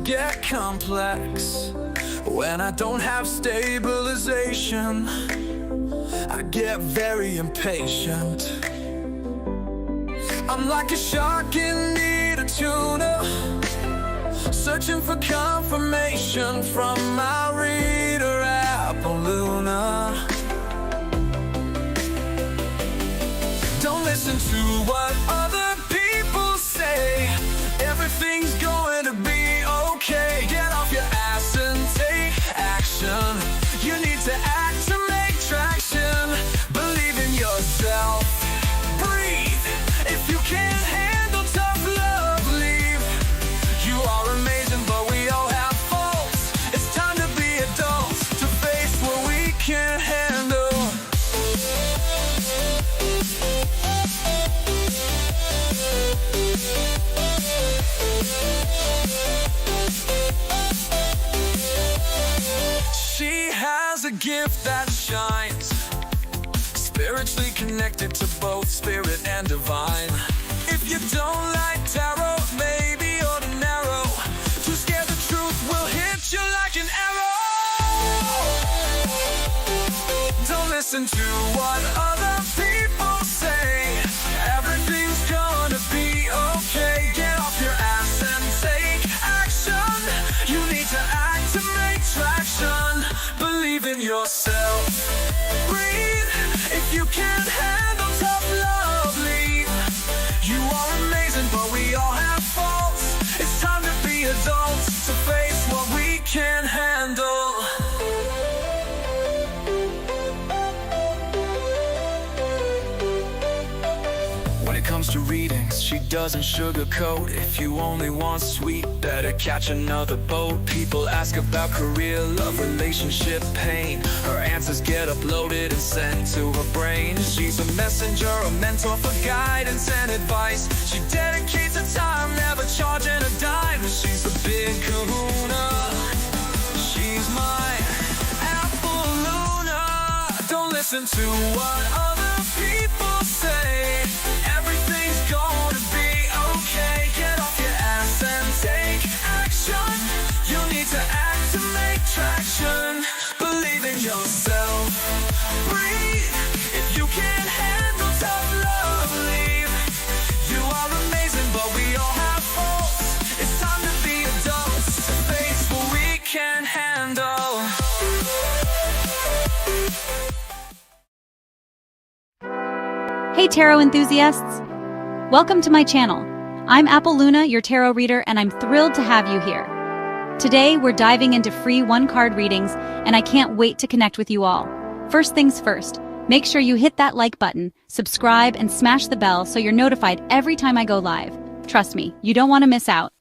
get complex. When I don't have stabilization, I get very impatient. I'm like a shark in need of tuna, searching for confirmation from my reader Appaluna. Don't listen to what other people say. Everything's going to be okay. Get off your ass and take action. You need to act to make traction. Believe in yourself. Breathe. If you can't handle tough love, leave. You are amazing, but we all have faults. It's time to be adults, to face what we can't handle. She has a gift that shines, spiritually connected to both spirit and divine. If you don't like tarot, maybe you're too narrow. Too scared the truth will hit you like an arrow. Don't listen to what other people say. Everything's gonna be okay. Get off your ass and take action. You need to act to make traction. Believe in yourself. Breathe. If you can't handle tough love, leave. You are amazing, but we all have faults. It's time to be adults, to face what we can't handle. When it comes to readings, she doesn't sugarcoat. If you only want sweet, better catch another boat. People ask about career, love, relationship, pain. Her answers get uploaded and sent to her brain. She's a messenger, a mentor for guidance and advice. She dedicates her time, never charging a dime. She's a big kahuna. She's my Appaluna. Don't listen to what other people say. Everything's gonna be okay. Get off your ass and take action. You need to act to make traction. Believe in yourself. Breathe. If you can't handle tough love, leave. You are amazing, but we all have faults. It's time to be adults, to face what we can't handle. Hey tarot enthusiasts! Welcome to my channel. I'm Appaluna, your tarot reader, and I'm thrilled to have you here. Today, we're diving into free one-card readings, and I can't wait to connect with you all. First things first, make sure you hit that like button, subscribe, and smash the bell so you're notified every time I go live. Trust me, you don't want to miss out.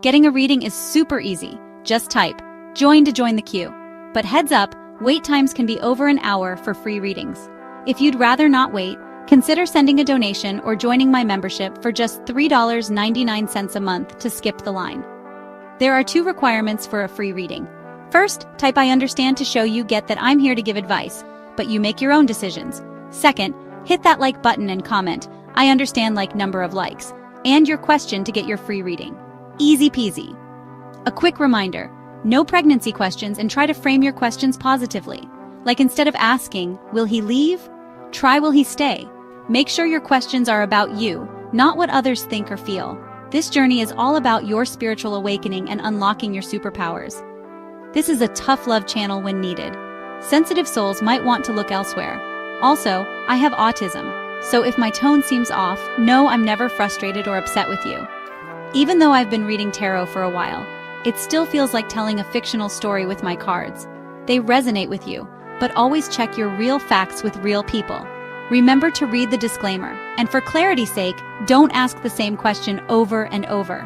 Getting a reading is super easy. Just type "join" to join the queue. But heads up, wait times can be over an hour for free readings. If you'd rather not wait, consider sending a donation or joining my membership for just $3.99 a month to skip the line. There are 2 requirements for a free reading. First, type "I understand" to show you get that I'm here to give advice, but you make your own decisions. Second, hit that like button and comment "I understand" like number of likes, and your question to get your free reading. Easy peasy. A quick reminder, no pregnancy questions, and try to frame your questions positively. Like instead of asking, "Will he leave?" try "Will he stay?" Make sure your questions are about you, not what others think or feel. This journey is all about your spiritual awakening and unlocking your superpowers. This is a tough love channel when needed. Sensitive souls might want to look elsewhere. Also, I have autism, so if my tone seems off, know I'm never frustrated or upset with you. Even though I've been reading tarot for a while, it still feels like telling a fictional story with my cards. They resonate with you, but always check your real facts with real people. Remember to read the disclaimer, and for clarity's sake, don't ask the same question over and over.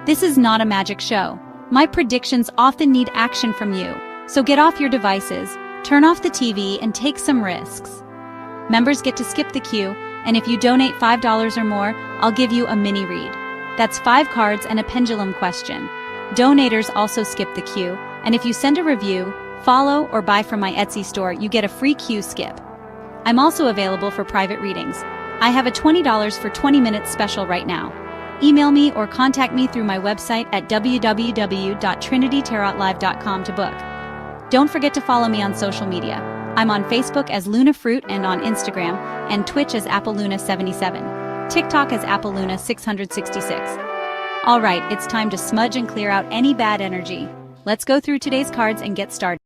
This is not a magic show. My predictions often need action from you, so get off your devices, turn off the TV, and take some risks. Members get to skip the queue, and if you donate $5 or more, I'll give you a mini read. That's 5 cards and a pendulum question. Donators also skip the queue, and if you send a review, follow, or buy from my Etsy store, you get a free queue skip. I'm also available for private readings. I have a $20 for 20 minutes special right now. Email me or contact me through my website at www.trinitytarotlive.com to book. Don't forget to follow me on social media. I'm on Facebook as Luna Fruit and on Instagram, and Twitch as AppleLuna77, TikTok as AppleLuna666. Alright, it's time to smudge and clear out any bad energy. Let's go through today's cards and get started.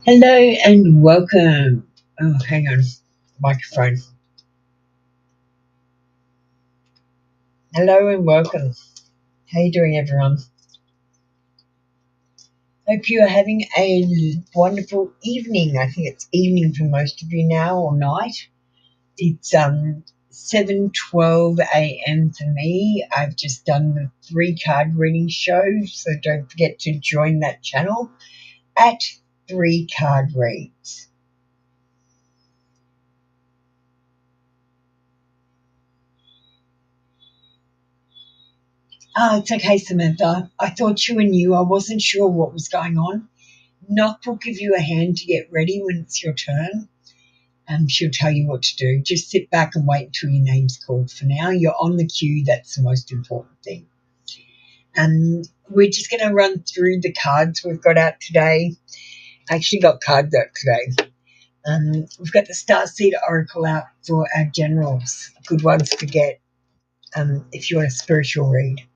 Hello and welcome. Oh, hang on. Microphone. Hello and welcome. How you doing, everyone? Hope you are having a wonderful evening. I think it's evening for most of you now, or night. It's 7:12 a.m. for me. I've just done the 3-card reading show, so don't forget to join that channel at 3-card reads. Oh, it's okay, Samantha. I thought you knew. I wasn't sure what was going on. Nock will give you a hand to get ready when it's your turn. She'll tell you what to do. Just sit back and wait until your name's called. For now, you're on the queue. That's the most important thing. We're just going to run through the cards we've got out today. I actually got cards out today. We've got the Starseed Oracle out for our generals. Good ones to get if you want a spiritual read.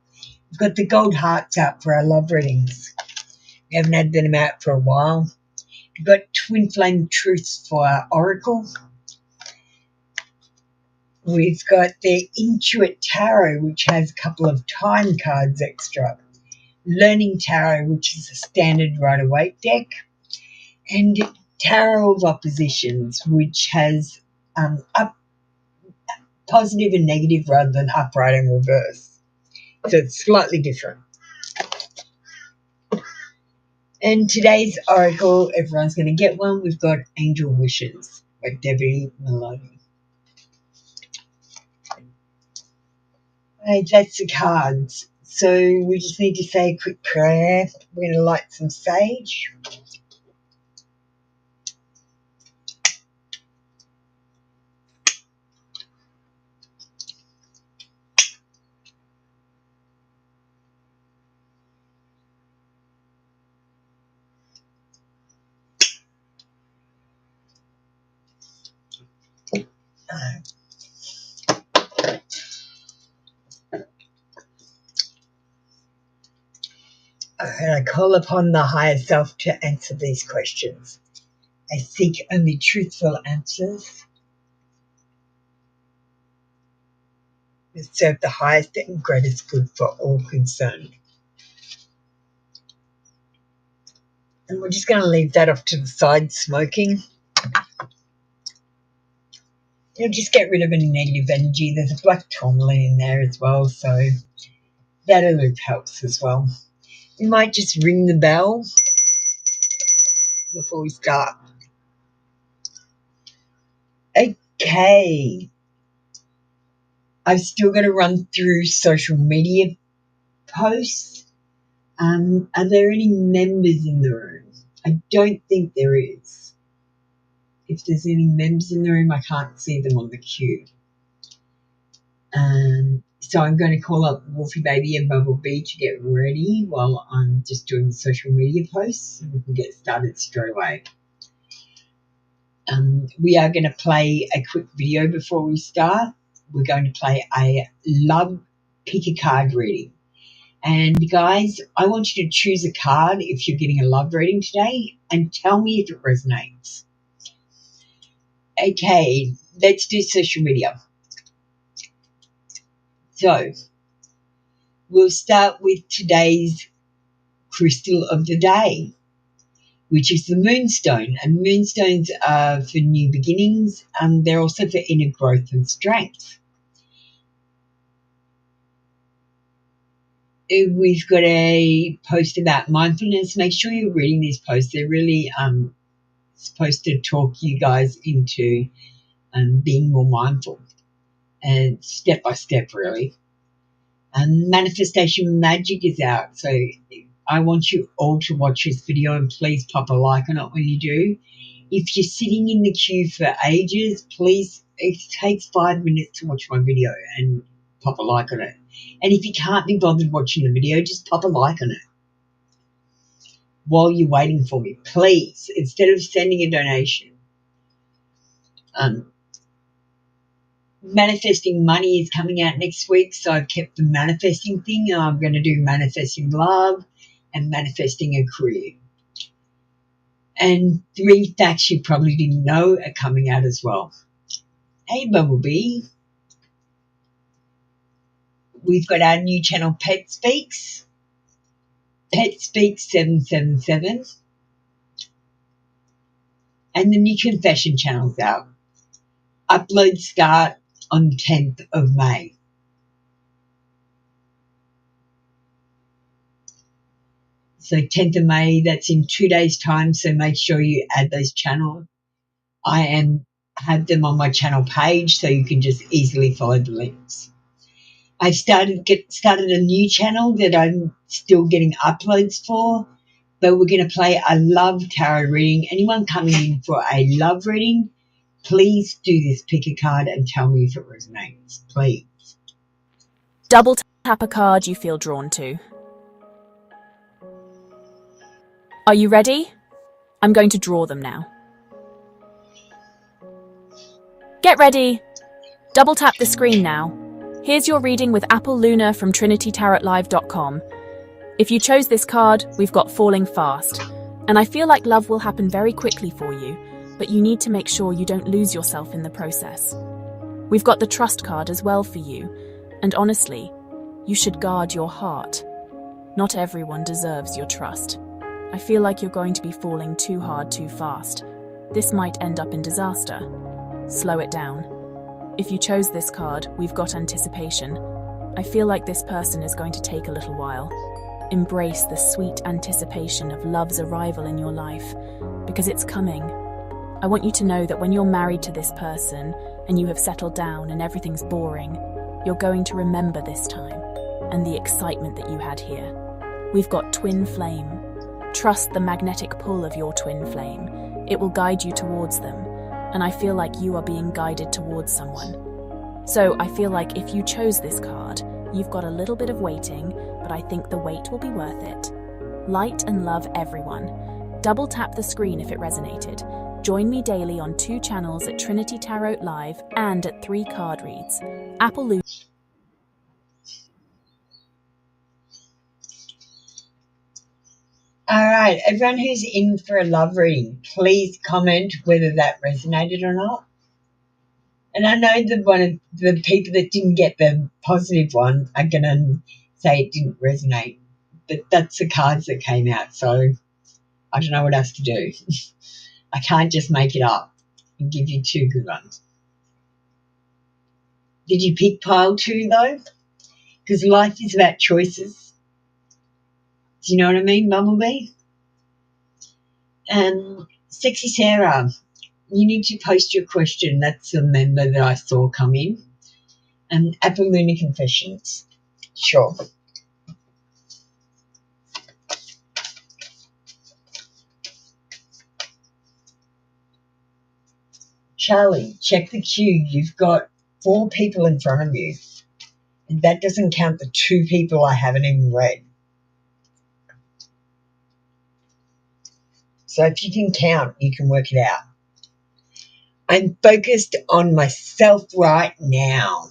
We've got the gold hearts out for our love readings. We haven't had them out for a while. We've got twin flame truths for our oracle. We've got the Intuit Tarot, which has a couple of time cards extra. Learning Tarot, which is a standard Rider-Waite deck. And Tarot of Oppositions, which has up positive and negative rather than upright and reverse. So it's slightly different. And today's oracle, everyone's going to get one. We've got Angel Wishes by Debbie Maloney. Right, that's the cards. So we just need to say a quick prayer. We're going to light some sage. And I call upon the higher self to answer these questions. I seek only truthful answers that serve the highest and greatest good for all concerned. And we're just going to leave that off to the side smoking. It'll just get rid of any negative energy. There's a black tourmaline in there as well, so that loop helps as well. We might just ring the bell before we start. Okay. I've still got to run through social media posts. Are there any members in the room? I don't think there is. If there's any members in the room, I can't see them on the queue. So I'm going to call up Wolfie Baby and Bubble Bee to get ready while I'm just doing the social media posts, and we can get started straight away. We are going to play a quick video before we start. We're going to play a love pick a card reading. And guys, I want you to choose a card if you're getting a love reading today and tell me if it resonates. Okay, let's do social media. So, we'll start with today's crystal of the day, which is the moonstone. And moonstones are for new beginnings, and they're also for inner growth and strength. We've got a post about mindfulness. Make sure you're reading these posts. They're really supposed to talk you guys into being more mindful, and step by step, really. And manifestation magic is out, so I want you all to watch this video, and please pop a like on it when you do. If you're sitting in the queue for ages, please it takes 5 minutes to watch my video and pop a like on it. And if you can't be bothered watching the video, just pop a like on it while you're waiting for me, please, instead of sending a donation. Manifesting money is coming out next week, so I've kept the manifesting thing. I'm going to do manifesting love and manifesting a career. And 3 facts you probably didn't know are coming out as well. Hey, Bumblebee. We've got our new channel, Pet Speaks 777. And the new confession channel's out. Uploads start on 10th of May. So 10th of May, that's in 2 days' time, so make sure you add those channels. I have them on my channel page, so you can just easily follow the links. I've started a new channel that I'm still getting uploads for, but we're going to play a love tarot reading. Anyone coming in for a love reading, please do this. Pick a card and tell me if it resonates, please. Double tap a card you feel drawn to. Are you ready? I'm going to draw them now. Get ready. Double tap the screen now. Here's your reading with Apple Luna from TrinityTarotLive.com. If you chose this card, we've got Falling Fast. And I feel like love will happen very quickly for you, but you need to make sure you don't lose yourself in the process. We've got the Trust card as well for you, and honestly, you should guard your heart. Not everyone deserves your trust. I feel like you're going to be falling too hard too fast. This might end up in disaster. Slow it down. If you chose this card, we've got Anticipation. I feel like this person is going to take a little while. Embrace the sweet anticipation of love's arrival in your life, because it's coming. I want you to know that when you're married to this person and you have settled down and everything's boring, you're going to remember this time and the excitement that you had here. We've got Twin Flame. Trust the magnetic pull of your twin flame. It will guide you towards them, and I feel like you are being guided towards someone. So I feel like if you chose this card, you've got a little bit of waiting, but I think the wait will be worth it. Light and love everyone. Double tap the screen if it resonated. Join me daily on 2 channels at Trinity Tarot Live and at 3 card reads. Apple Luna. All right, everyone who's in for a love reading, please comment whether that resonated or not. And I know that one of the people that didn't get the positive one are going to say it didn't resonate, but that's the cards that came out, so I don't know what else to do. I can't just make it up and give you 2 good ones. Did you pick pile 2 though? Because life is about choices. Do you know what I mean, Bumblebee? Sexy Sarah, you need to post your question. That's the member that I saw come in. Apple Luna Confessions. Sure. Charlie, check the queue. You've got 4 people in front of you. And that doesn't count the 2 people I haven't even read. So if you can count, you can work it out. I'm focused on myself right now.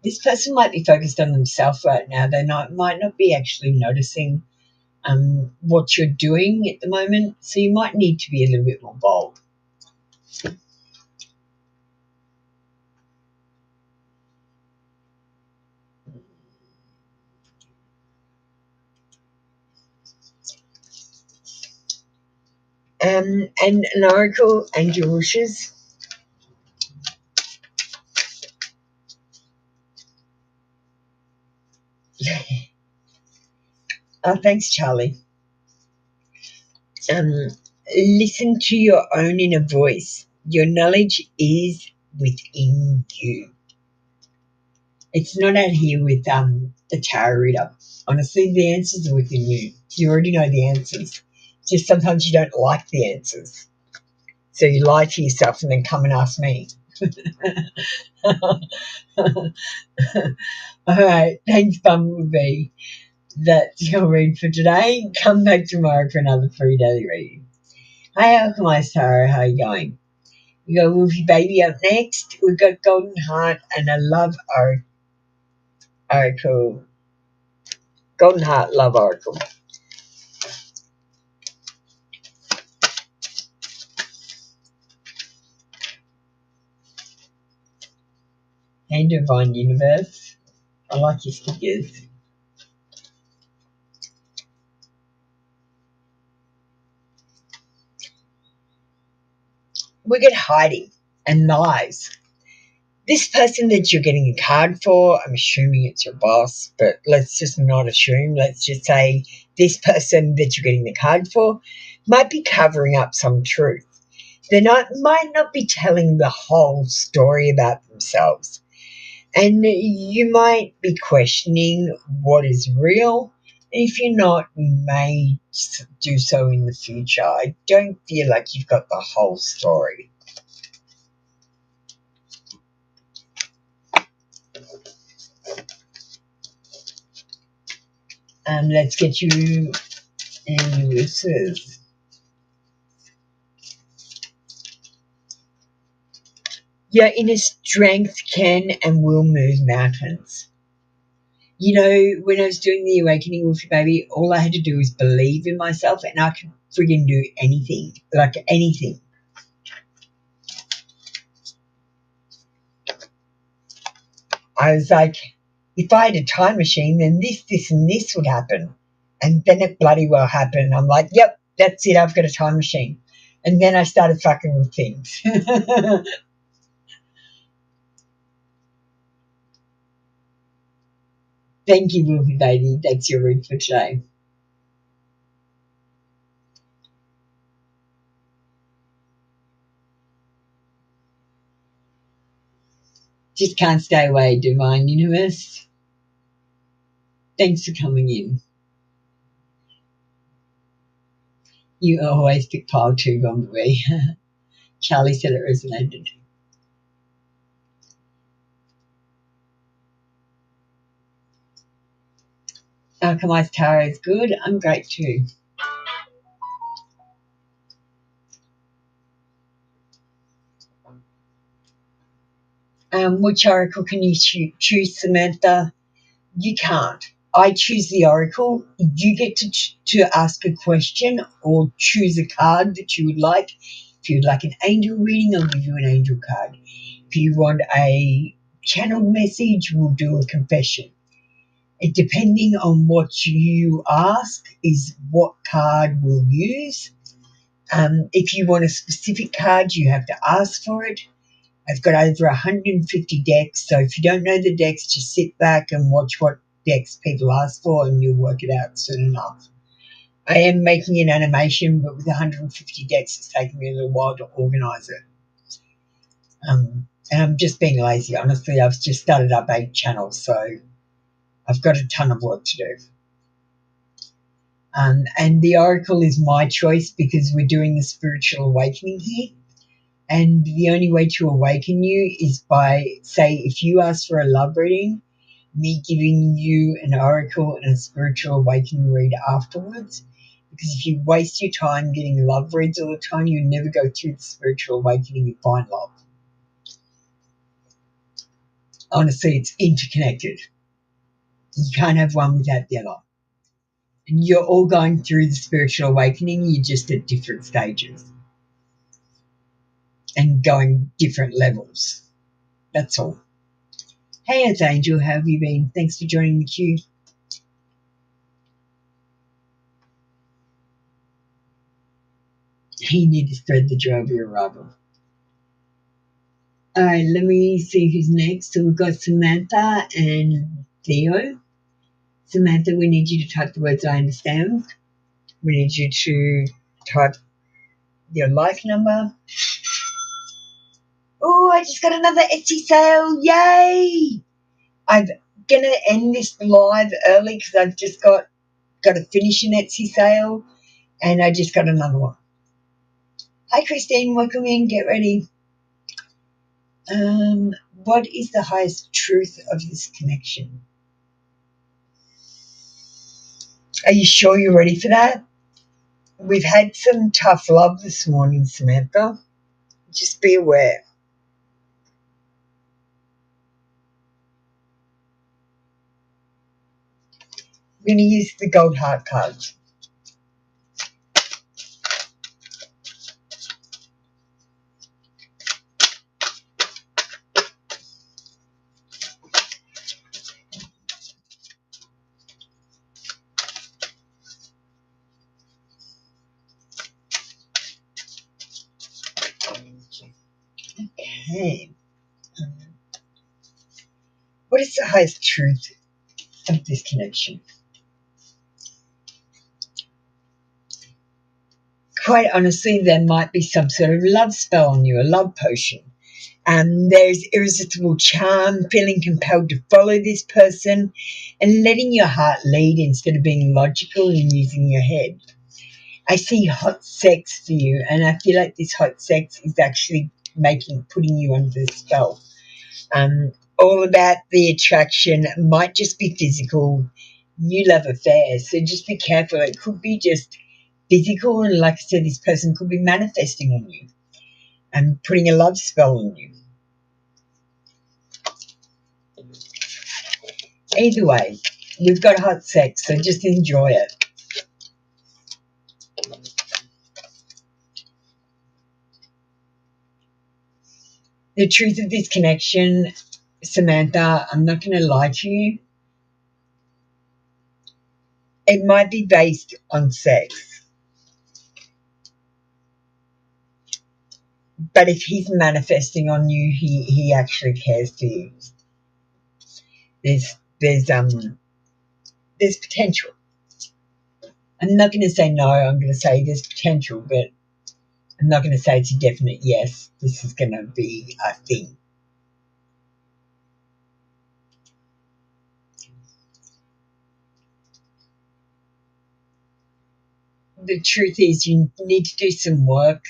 This person might be focused on themselves right now. They might not be actually noticing what you're doing at the moment. So you might need to be a little bit more bold. And an oracle, angel wishes. Oh, thanks, Charlie. Listen to your own inner voice. Your knowledge is within you. It's not out here with the tarot reader. Honestly, the answers are within you. You already know the answers. Just sometimes you don't like the answers. So you lie to yourself and then come and ask me. Alright, thanks Bumblebee. That's your read for today. Come back tomorrow for another free daily reading. Hey Alchemized Tarot, how are you going? We got Wolfie Baby up next. We've got Golden Heart and a Love Oracle. Golden Heart Love Oracle. Hey Divine Universe. I like your stickers. We get hiding and lies. This person that you're getting a card for, I'm assuming it's your boss, but let's just not assume. Let's just say this person that you're getting the card for might be covering up some truth. Might not be telling the whole story about themselves. And you might be questioning what is real. And if you're not, you may do so in the future. I don't feel like you've got the whole story. Let's get you in Ulysses. Your inner strength can and will move mountains. You know, when I was doing the awakening with your baby, all I had to do was believe in myself and I could friggin' do anything, like anything. I was like, if I had a time machine, then this, and this would happen. And then it bloody well happened. I'm like, yep, that's it, I've got a time machine. And then I started fucking with things. Thank you, Wolfie Baby. That's your read for today. Just can't stay away, Divine Universe. Thanks for coming in. You always pick pile 2, Bumblebee. Charlie said it resonated. Alchemized Tarot is good. I'm great too. Which oracle can you choose, Samantha? You can't. I choose the oracle. You get to ask a question or choose a card that you would like. If you'd like an angel reading, I'll give you an angel card. If you want a channeled message, we'll do a confession. Depending on what you ask is what card we'll use. If you want a specific card, you have to ask for it. I've got over 150 decks, so if you don't know the decks, just sit back and watch what decks people ask for and you'll work it out soon enough. I am making an animation, but with 150 decks, it's taken me a little while to organise it. And I'm just being lazy. Honestly, I've just started up 8 channels, so I've got a ton of work to do. And the oracle is my choice because we're doing the spiritual awakening here. And the only way to awaken you is by, say, if you ask for a love reading, me giving you an oracle and a spiritual awakening read afterwards. Because if you waste your time getting love reads all the time, you never go through the spiritual awakening and find love. Honestly, it's interconnected. You can't have one without the other. And you're all going through the spiritual awakening, you're just at different stages. And going different levels. That's all. Hey, it's Angel. How have you been? Thanks for joining the queue. You need to thread the joy of your arrival. All right, let me see who's next. So we've got Samantha and Theo. Samantha, we need you to type the words I understand. We need you to type your life number. Oh, I just got another Etsy sale. Yay! I'm going to end this live early because I've just got to finish an Etsy sale and I just got another one. Hi, Christine. Welcome in. Get ready. What is the highest truth of this connection? Are you sure you're ready for that? We've had some tough love this morning, Samantha. Just be aware. I'm going to use the gold heart card. Okay. What is the highest truth of this connection? Quite honestly, there might be some sort of love spell on you, a love potion. There's irresistible charm, feeling compelled to follow this person and letting your heart lead instead of being logical and using your head. I see hot sex for you, and I feel like this hot sex is actually putting you under the spell. All about the attraction, might just be physical, new love affair, so just be careful. It could be just physical, and like I said, this person could be manifesting on you and putting a love spell on you. Either way, we've got hot sex, so just enjoy it. The truth of this connection, Samantha, I'm not going to lie to you. It might be based on sex. But if he's manifesting on you, he actually cares for you. There's potential. I'm not going to say no. I'm going to say there's potential, but I'm not going to say it's a definite yes. This is going to be a thing. The truth is, you need to do some work.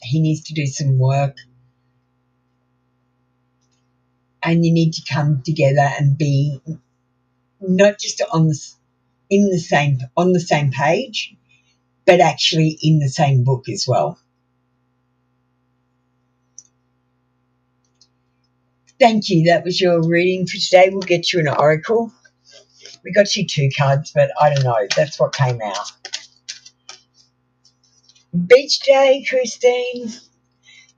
He needs to do some work, and you need to come together and be not just on the same page, but actually in the same book as well. Thank you. That was your reading for today. We'll get you an oracle. We got you 2 cards, but I don't know. That's what came out. Beach day, Christine.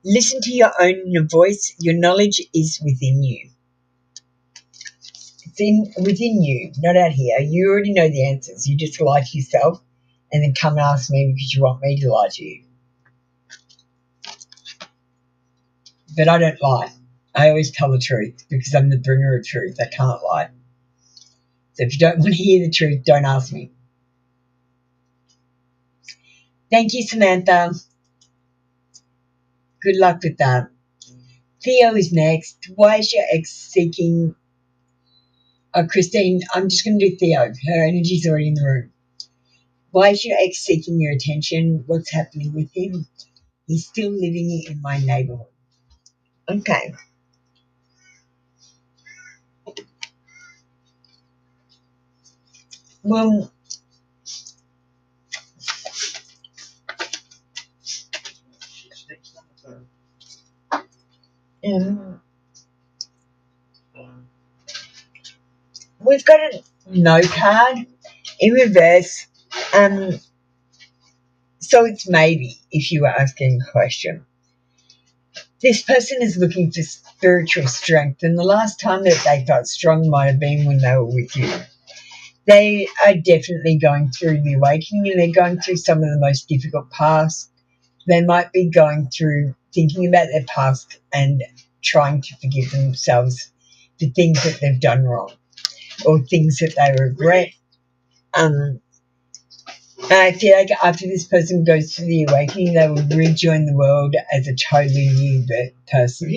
Listen to your own inner voice. Your knowledge is within you. It's within you, not out here. You already know the answers. You just lie to yourself and then come and ask me because you want me to lie to you. But I don't lie. I always tell the truth because I'm the bringer of truth. I can't lie. So if you don't want to hear the truth, don't ask me. Thank you, Samantha. Good luck with that. Theo is next. Why is your ex seeking... Oh, Christine, I'm just going to do Theo. Her energy's already in the room. Why is your ex seeking your attention? What's happening with him? He's still living in my neighborhood. Okay. Well, we've got a no card in reverse. So it's maybe, if you were asking a question. This person is looking for spiritual strength, and the last time that they felt strong might have been when they were with you. They are definitely going through the awakening, and they're going through some of the most difficult past. They might be going through thinking about their past and trying to forgive themselves for things that they've done wrong or things that they regret. I feel like after this person goes through the awakening, they will rejoin the world as a totally new person.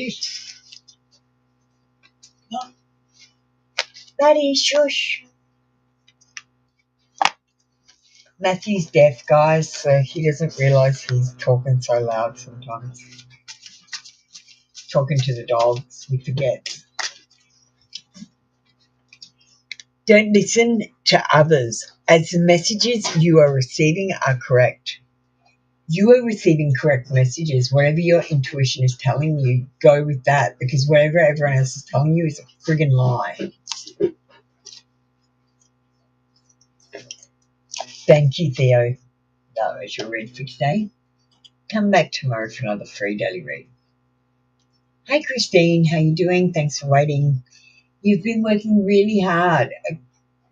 Maddie, shush. Matthew's deaf, guys, so he doesn't realise he's talking so loud sometimes. talking to the dogs. We forget. Don't listen to others, as the messages you are receiving are correct. You are receiving correct messages. Whatever your intuition is telling you, go with that, because whatever everyone else is telling you is a friggin' lie. Thank you, Theo. That was your read for today. Come back tomorrow for another free daily read. Hey Christine, how you doing? Thanks for waiting. You've been working really hard.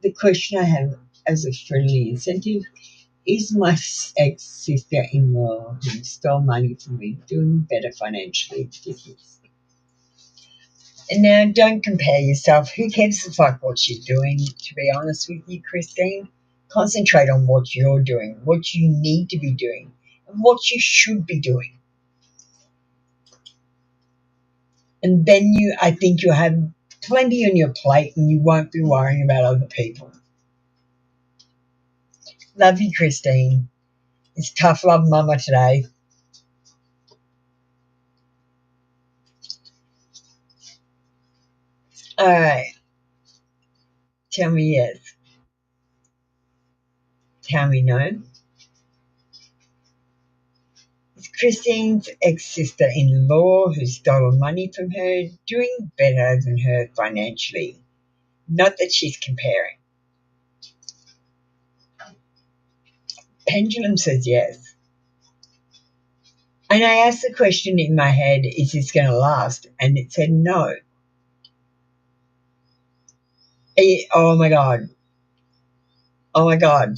The question I have as a friendly incentive is my ex-sister-in-law who stole money from me doing better financially? And now don't compare yourself. Who cares the fuck what she's doing, to be honest with you, Christine? Concentrate on what you're doing, what you need to be doing, and what you should be doing. And then I think you'll have plenty on your plate and you won't be worrying about other people. Love you, Christine. It's tough love mama today. All right. Tell me yes. Tell me no. It's Christine's ex-sister-in-law who stole money from her doing better than her financially. Not that she's comparing. Pendulum says yes. And I asked the question in my head, is this going to last? And it said no. Oh my God. Oh my God.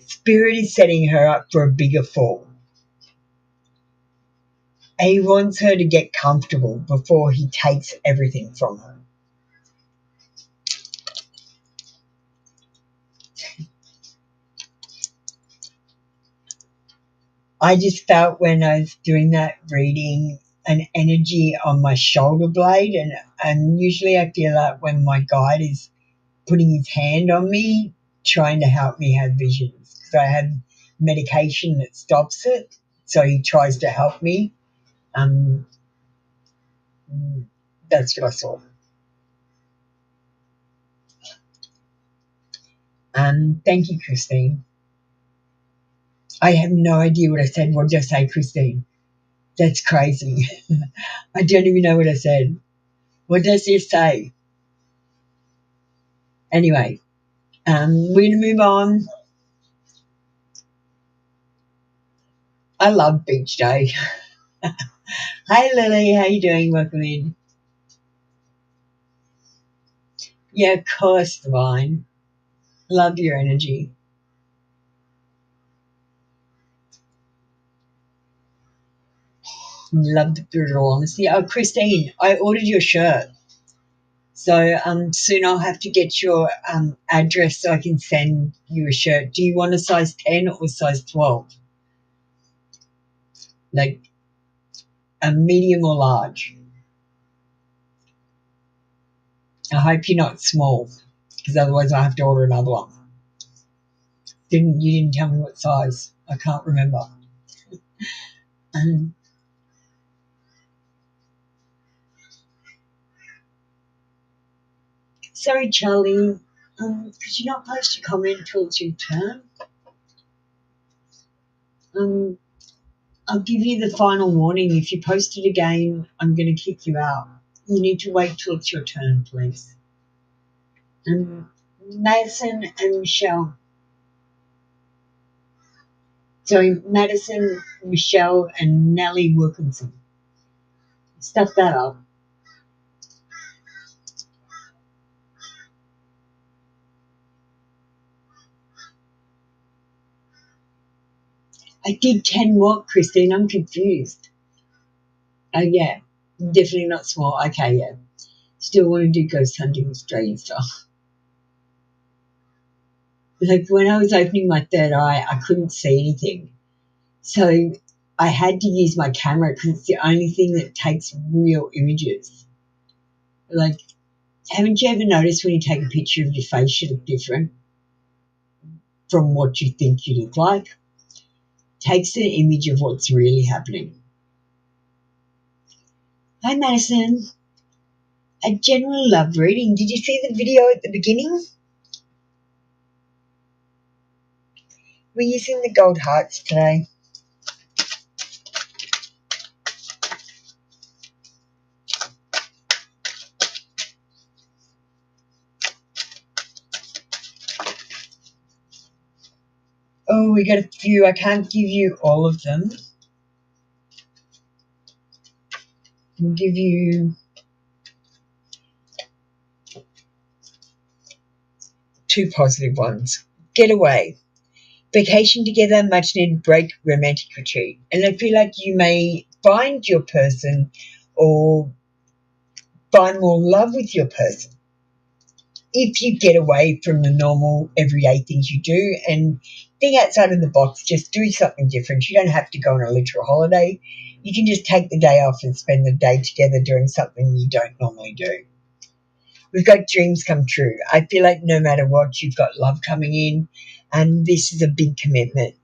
Spirit is setting her up for a bigger fall. He wants her to get comfortable before he takes everything from her. I just felt when I was doing that reading an energy on my shoulder blade, and usually I feel that when my guide is putting his hand on me, trying to help me have visions, because I have medication that stops it, so he tries to help me. That's what I saw. Thank you, Christine. I have no idea what I said. What did I say, Christine? That's crazy. I don't even know what I said. What does this say? Anyway, we're going to move on. I love beach day. Hi, Lily. How you doing? Welcome in. Yeah, of course, Divine. Love your energy. Love the brutal honesty. Oh, Christine, I ordered your shirt. So soon I'll have to get your address so I can send you a shirt. Do you want a size 10 or a size 12? Like a medium or large? I hope you're not small, because otherwise I have to order another one. You didn't tell me what size. I can't remember. Sorry, Charlie. Could you not post a comment till it's your turn? I'll give you the final warning. If you post it again, I'm going to kick you out. You need to wait till it's your turn, please. Madison and Michelle. Sorry, Madison, Michelle, and Nellie Wilkinson. Stuff that up. I did 10 what, Christine? I'm confused. Oh, yeah. Definitely not small. Okay, yeah. Still want to do ghost hunting Australian style. Like when I was opening my third eye, I couldn't see anything. So I had to use my camera because it's the only thing that takes real images. Like, haven't you ever noticed when you take a picture of your face, you look different from what you think you look like? Takes an image of what's really happening. Hi, Madison. I generally love reading. Did you see the video at the beginning? We're using the gold hearts today. Oh, we got a few. I can't give you all of them. We'll give you 2 positive ones. Getaway. Vacation together, much needed break, romantic retreat. And I feel like you may find your person or find more love with your person if you get away from the normal everyday things you do and think outside of the box. Just do something different. You don't have to go on a literal holiday. You can just take the day off and spend the day together doing something you don't normally do. We've got dreams come true. I feel like no matter what, you've got love coming in, and this is a big commitment.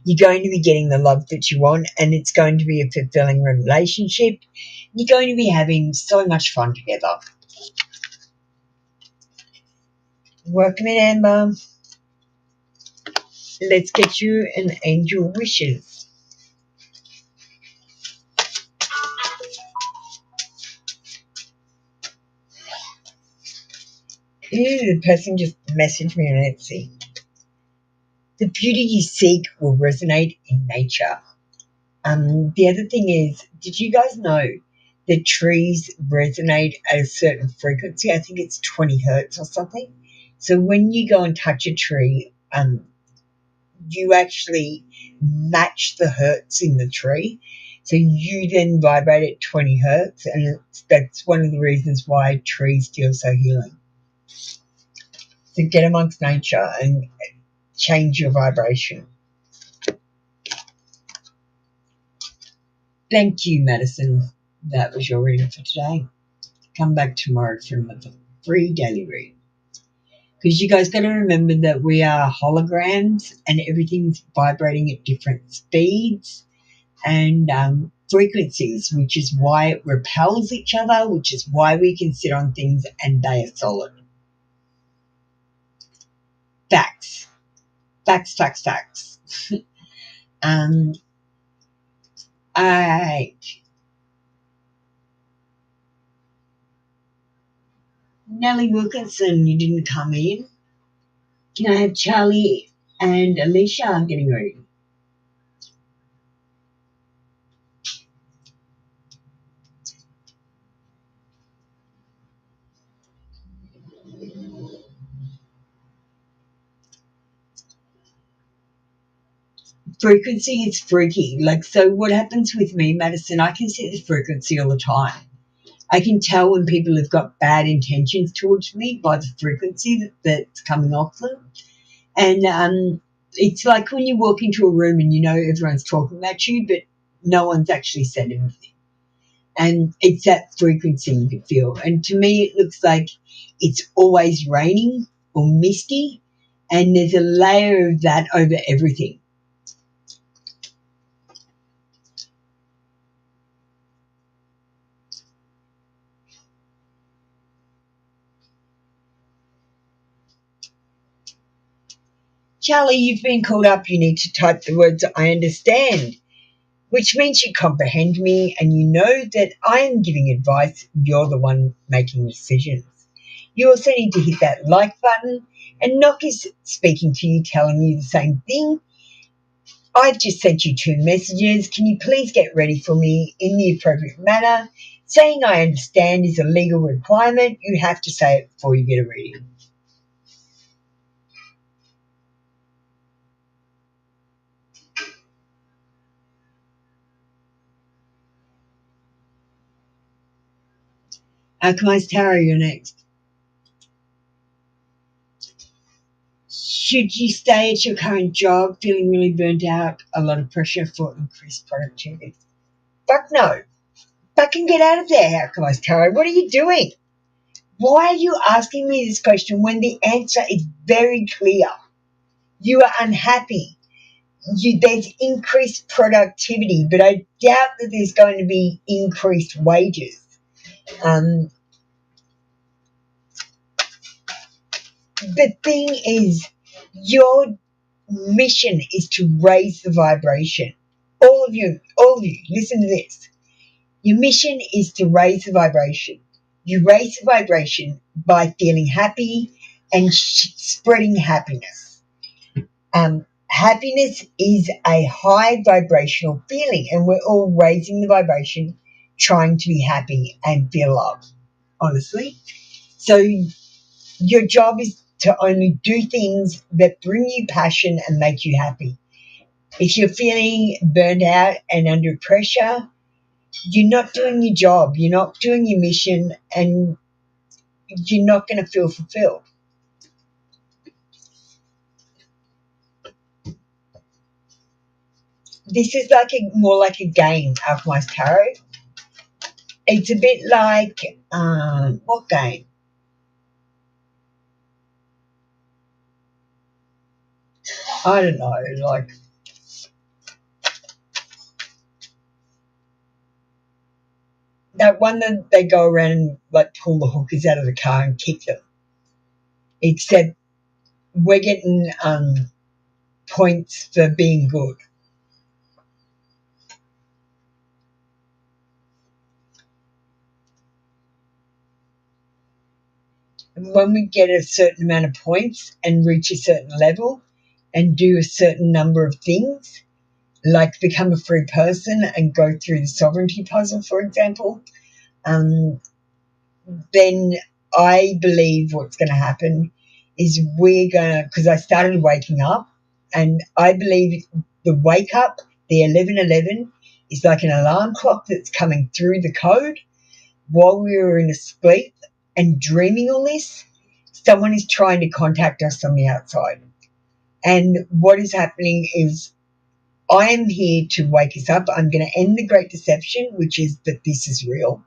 You're going to be getting the love that you want, and it's going to be a fulfilling relationship. You're going to be having so much fun together. Welcome in, Amber. Let's get you an angel wishes. Ew, the person just messaged me on Etsy. The beauty you seek will resonate in nature. The other thing is, did you guys know that trees resonate at a certain frequency? I think it's 20 hertz or something. So when you go and touch a tree, you actually match the hertz in the tree. So you then vibrate at 20 hertz, and that's one of the reasons why trees feel so healing. So get amongst nature and change your vibration. Thank you, Madison. That was your reading for today. Come back tomorrow for another free daily read. Because you guys got to remember that we are holograms and everything's vibrating at different speeds and frequencies, which is why it repels each other, which is why we can sit on things and they are solid. Facts. Facts, facts, facts. All right. Nellie Wilkinson, you didn't come in. Can I have Charlie and Alicia getting ready? Frequency is freaky. Like, so what happens with me, Madison, I can see the frequency all the time. I can tell when people have got bad intentions towards me by the frequency that's coming off them. And it's like when you walk into a room and you know everyone's talking at you, but no one's actually said anything. And it's that frequency you can feel. And to me, it looks like it's always raining or misty, and there's a layer of that over everything. Charlie, you've been called up. You need to type the words "I understand," which means you comprehend me and you know that I am giving advice. You're the one making decisions. You also need to hit that like button, and Nock is speaking to you, telling you the same thing. I've just sent you 2 messages. Can you please get ready for me in the appropriate manner? Saying "I understand" is a legal requirement. You have to say it before you get a reading. Alchemized Tarot, you're next. Should you stay at your current job feeling really burnt out, a lot of pressure for increased productivity? Fuck no. Fucking get out of there, Alchemized Tarot. What are you doing? Why are you asking me this question when the answer is very clear? You are unhappy. There's increased productivity, but I doubt that there's going to be increased wages. The thing is, your mission is to raise the vibration. All of you, listen to this. Your mission is to raise the vibration. You raise the vibration by feeling happy and spreading happiness. Happiness is a high vibrational feeling, and we're all raising the vibration, trying to be happy and feel love, honestly. So your job is to only do things that bring you passion and make you happy. If you're feeling burned out and under pressure, you're not doing your job, you're not doing your mission, and you're not going to feel fulfilled. This is more like a game, Alchemist Tarot. It's a bit like, what game? I don't know, like that one that they go around and like pull the hookers out of the car and kick them. Except we're getting points for being good. And when we get a certain amount of points and reach a certain level and do a certain number of things, like become a free person and go through the sovereignty puzzle, for example, then I believe what's going to happen is we're going to, because I started waking up, and I believe the wake up, the 1111, is like an alarm clock that's coming through the code while we were in a sleep and dreaming all this. Someone is trying to contact us on the outside. And what is happening is I am here to wake us up. I'm going to end the great deception, which is that this is real.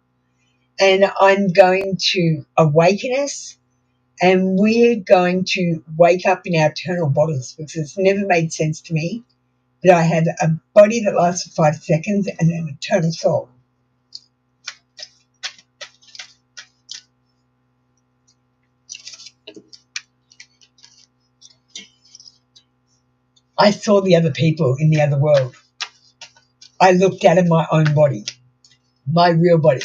And I'm going to awaken us, and we're going to wake up in our eternal bodies, because it's never made sense to me that I have a body that lasts for 5 seconds and an eternal soul. I saw the other people in the other world. I looked out of my own body, my real body.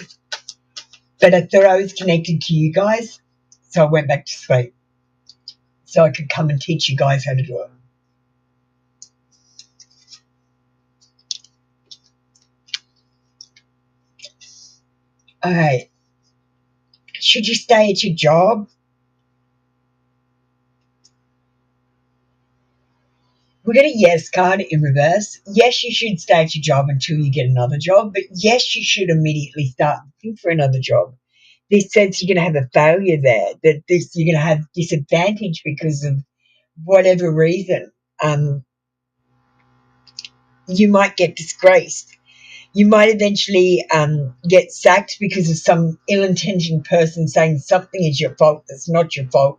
But I thought I was connected to you guys, so I went back to sleep so I could come and teach you guys how to do it. All right. Should you stay at your job? We got a yes card in reverse. Yes, you should stay at your job until you get another job, but yes, you should immediately start looking for another job. This says you're going to have a failure there, that you're going to have disadvantage because of whatever reason. You might get disgraced. You might eventually get sacked because of some ill-intentioned person saying something is your fault that's not your fault,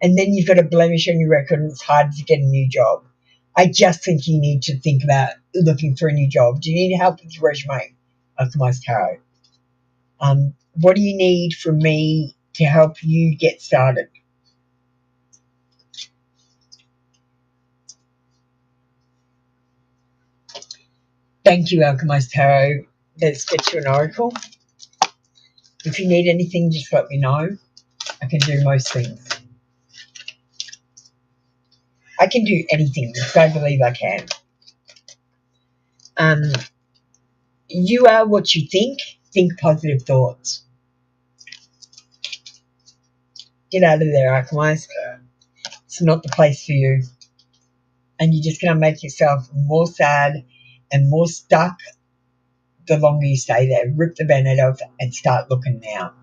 and then you've got a blemish on your record and it's hard to get a new job. I just think you need to think about looking for a new job. Do you need help with your resume? Alchemist Tarot. What do you need from me to help you get started? Thank you, Alchemist Tarot. Let's get you an oracle. If you need anything, just let me know. I can do most things. I can do anything, because I believe I can. You are what you think. Think positive thoughts. Get out of there, Alchemist. It's not the place for you. And you're just going to make yourself more sad and more stuck the longer you stay there. Rip the band-aid off and start looking now.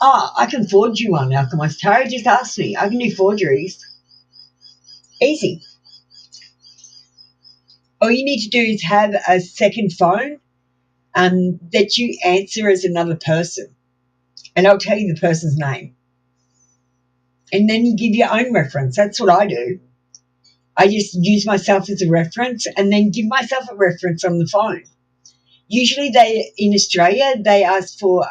Oh, I can forge you one, Alchemist Tarot. Just ask me. I can do forgeries. Easy. All you need to do is have a second phone that you answer as another person. And I'll tell you the person's name. And then you give your own reference. That's what I do. I just use myself as a reference and then give myself a reference on the phone. Usually in Australia, they ask for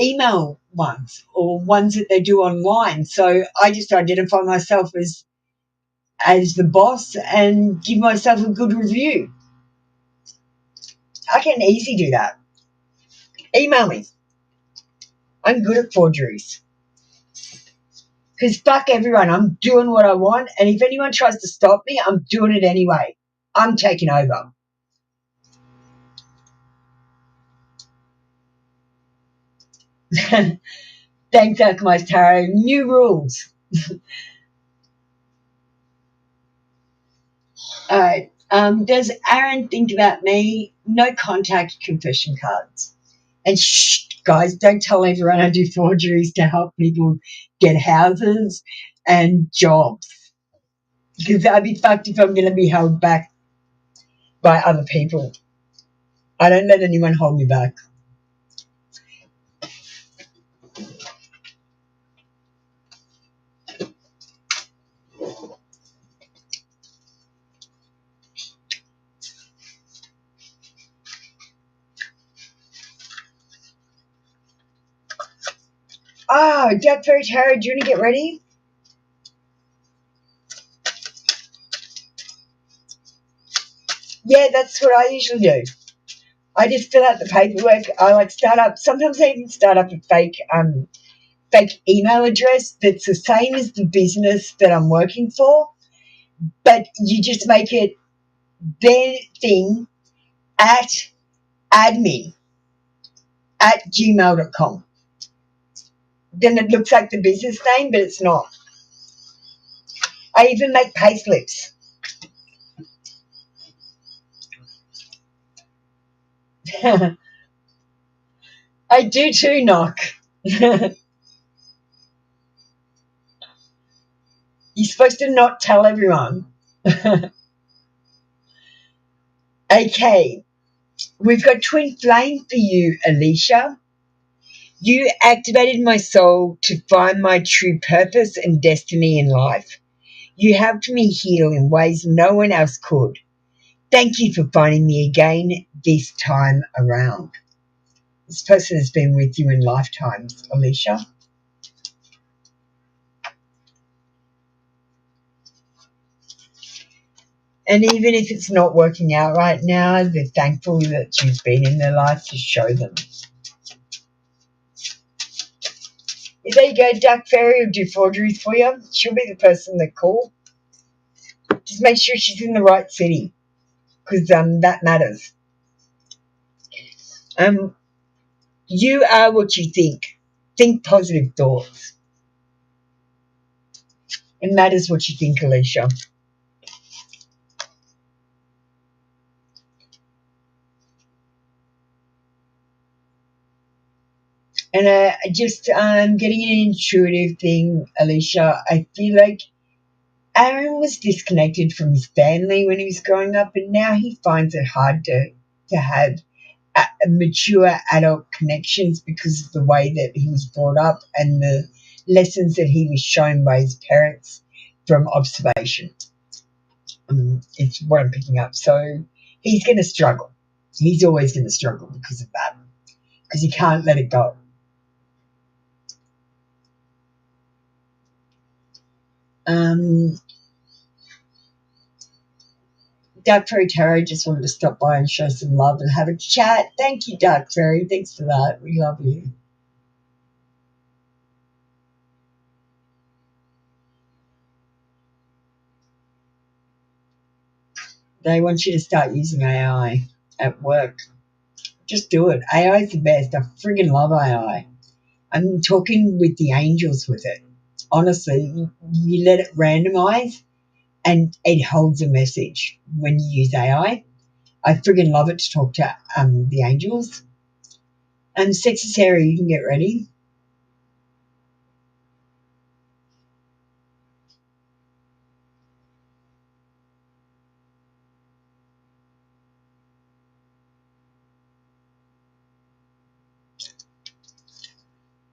email ones or ones that they do online. So I just identify myself as the boss and give myself a good review. I can easily do that. Email me. I'm good at forgeries. Because fuck everyone, I'm doing what I want, and if anyone tries to stop me, I'm doing it anyway. I'm taking over. Thanks, Alchemist Tarot. New rules. Alright. Does Aaron think about me? No contact confession cards. And shh, guys, don't tell everyone I do forgeries to help people get houses and jobs. Because I'd be fucked if I'm going to be held back by other people. I don't let anyone hold me back. Oh, Jack Fairy Tarot, do you want to get ready? Yeah, that's what I usually do. I just fill out the paperwork. I like start up. Sometimes I even start up a fake email address that's the same as the business that I'm working for, but you just make it their thing at admin@gmail.com. Then it looks like the business name, but it's not. I even make payslips. I do too, Knock. You're supposed to not tell everyone. Okay, we've got twin flame for you, Alicia. You activated my soul to find my true purpose and destiny in life. You helped me heal in ways no one else could. Thank you for finding me again this time around. This person has been with you in lifetimes, Alicia. And even if it's not working out right now, they're thankful that you've been in their life to show them. If there you go, Duck Fairy will do forgeries for you. She'll be the person that call. Just make sure she's in the right city, because that matters. You are what you think. Think positive thoughts. It matters what you think, Alicia. And just getting an intuitive thing, Alicia. I feel like Aaron was disconnected from his family when he was growing up, and now he finds it hard to have mature adult connections because of the way that he was brought up and the lessons that he was shown by his parents from observation. It's what I'm picking up. So he's going to struggle. He's always going to struggle because of that, because he can't let it go. Dark Fairy Tarot just wanted to stop by and show some love and have a chat. Thank you, Dark Fairy. Thanks for that. We love you. They want you to start using AI at work. Just do it. AI is the best. I friggin' love AI. I'm talking with the angels with it. Honestly, you let it randomize and it holds a message when you use AI. I friggin' love it to talk to the angels. And Sexy Sarah, you can get ready.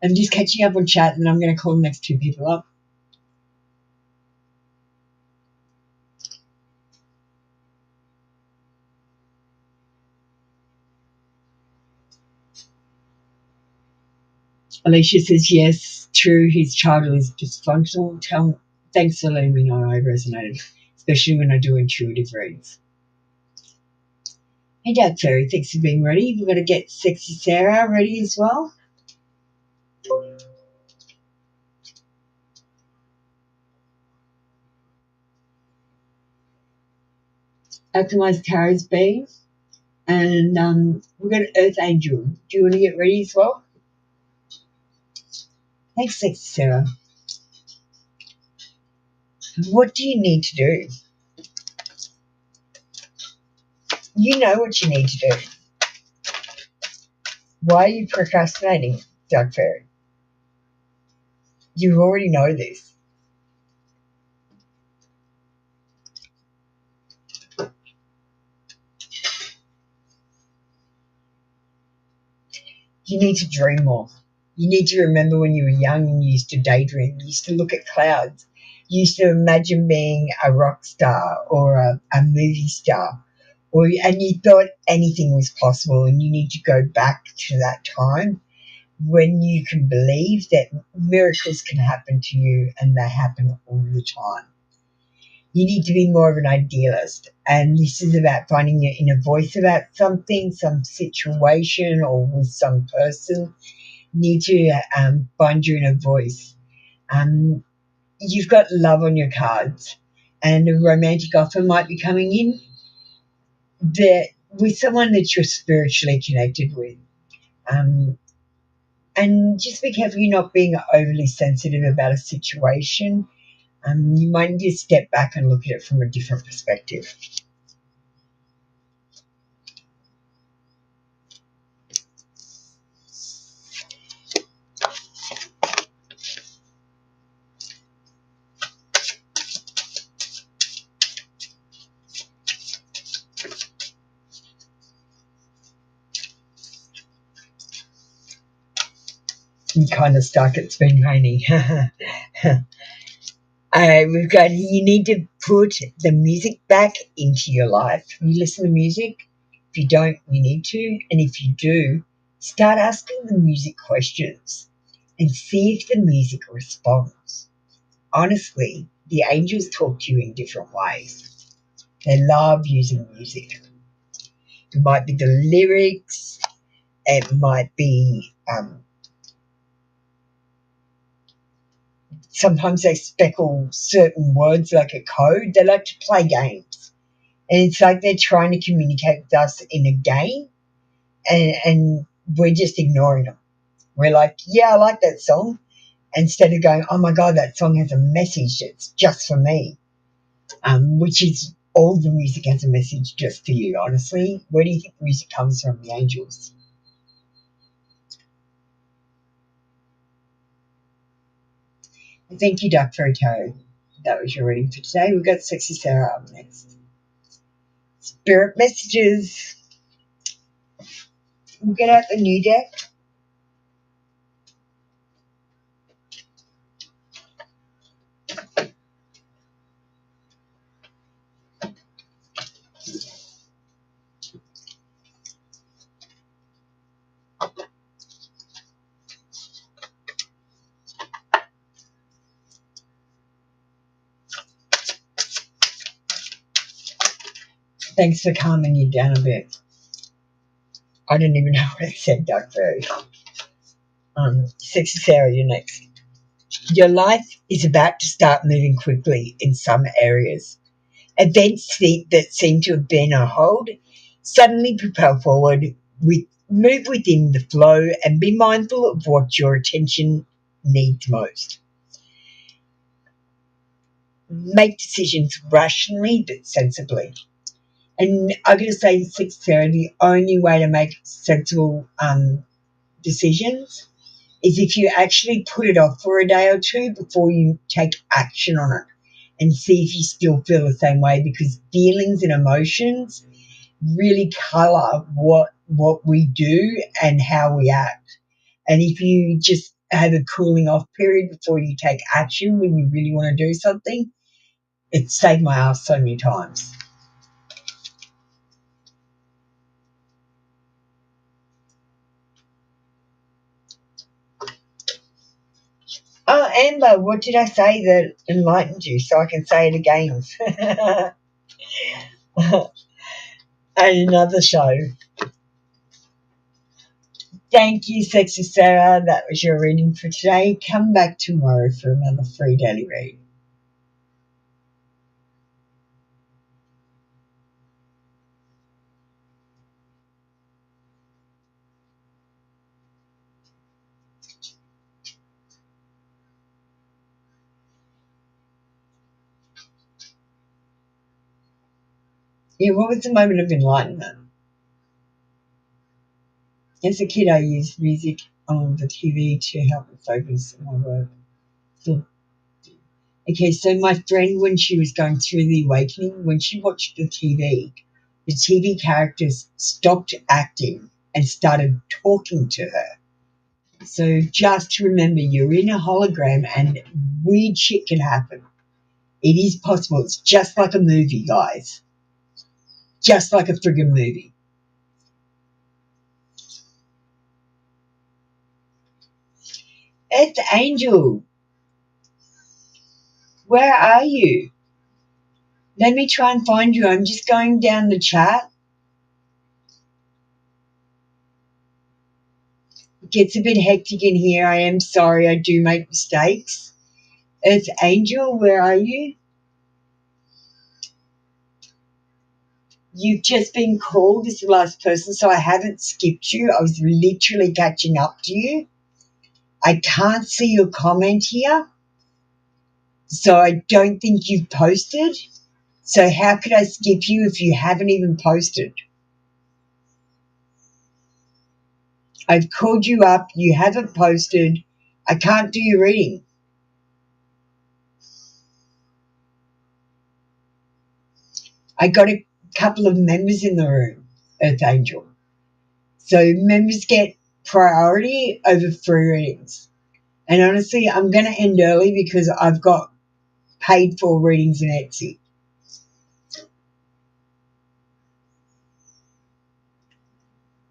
I'm just catching up on chat and then I'm going to call the next two people up. Alicia says, yes, true, his childhood is dysfunctional. Thanks for letting me know. I resonated, especially when I do intuitive reads. Hey, Dad Fairy, thanks for being ready. We've got to get Sexy Sarah ready as well. Alchemized Tarot's been. And we've got an Earth Angel. Do you want to get ready as well? Thanks, Sexy Sarah. What do you need to do? You know what you need to do. Why are you procrastinating, Doug Fairy? You already know this. You need to dream more. You need to remember when you were young and you used to daydream. You used to look at clouds. You used to imagine being a rock star or a movie star. And you thought anything was possible, and you need to go back to that time when you can believe that miracles can happen to you, and they happen all the time. You need to be more of an idealist, and this is about finding your inner voice about something, some situation, or with some person. You need to find your inner voice. You've got love on your cards, and a romantic offer might be coming in with someone that you're spiritually connected with. And just be careful you're not being overly sensitive about a situation. You might need to step back and look at it from a different perspective. I'm kind of stuck. It's been raining. We've got, you need to put the music back into your life. You listen to music. If you don't, you need to. And if you do, start asking the music questions and see if the music responds. Honestly, the angels talk to you in different ways. They love using music. It might be the lyrics. It might be sometimes they speckle certain words like a code. They like to play games. And it's like they're trying to communicate with us in a game, and we're just ignoring them. We're like, yeah, I like that song. Instead of going, oh my God, that song has a message that's just for me, which is all the music has a message just for you, honestly. Where do you think the music comes from? The angels. Thank you, Duck Fairy Tarot. That was your reading for today. We've got Sexy Sarah up next. Spirit messages. We'll get out the new deck. Thanks for calming you down a bit. I didn't even know what I said, Duck Fairy. Sexy Sarah, you're next. Your life is about to start moving quickly in some areas. Events that seem to have been on hold suddenly propel forward. Move within the flow and be mindful of what your attention needs most. Make decisions rationally but sensibly. And I'm going to say, Sexy Sarah, the only way to make sensible decisions is if you actually put it off for a day or two before you take action on it, and see if you still feel the same way, because feelings and emotions really colour what we do and how we act. And if you just have a cooling off period before you take action when you really want to do something, it's saved my ass so many times. Amber, what did I say that enlightened you so I can say it again? At another show. Thank you, Sexy Sarah. That was your reading for today. Come back tomorrow for another free daily read. Yeah, what was the moment of enlightenment? As a kid, I used music on the TV to help me focus on my work. So, okay, so my friend, when she was going through the awakening, when she watched the TV characters stopped acting and started talking to her. So just remember, you're in a hologram and weird shit can happen. It is possible. It's just like a movie, guys. Just like a friggin' movie. Earth Angel, where are you? Let me try and find you. I'm just going down the chat. It gets a bit hectic in here. I am sorry. I do make mistakes. Earth Angel, where are you? You've just been called as the last person, so I haven't skipped you. I was literally catching up to you. I can't see your comment here, so I don't think you've posted. So how could I skip you if you haven't even posted? I've called you up. You haven't posted. I can't do your reading. I got a couple of members in the room, Earth Angel. So members get priority over free readings. And honestly, I'm going to end early because I've got paid for readings in Etsy.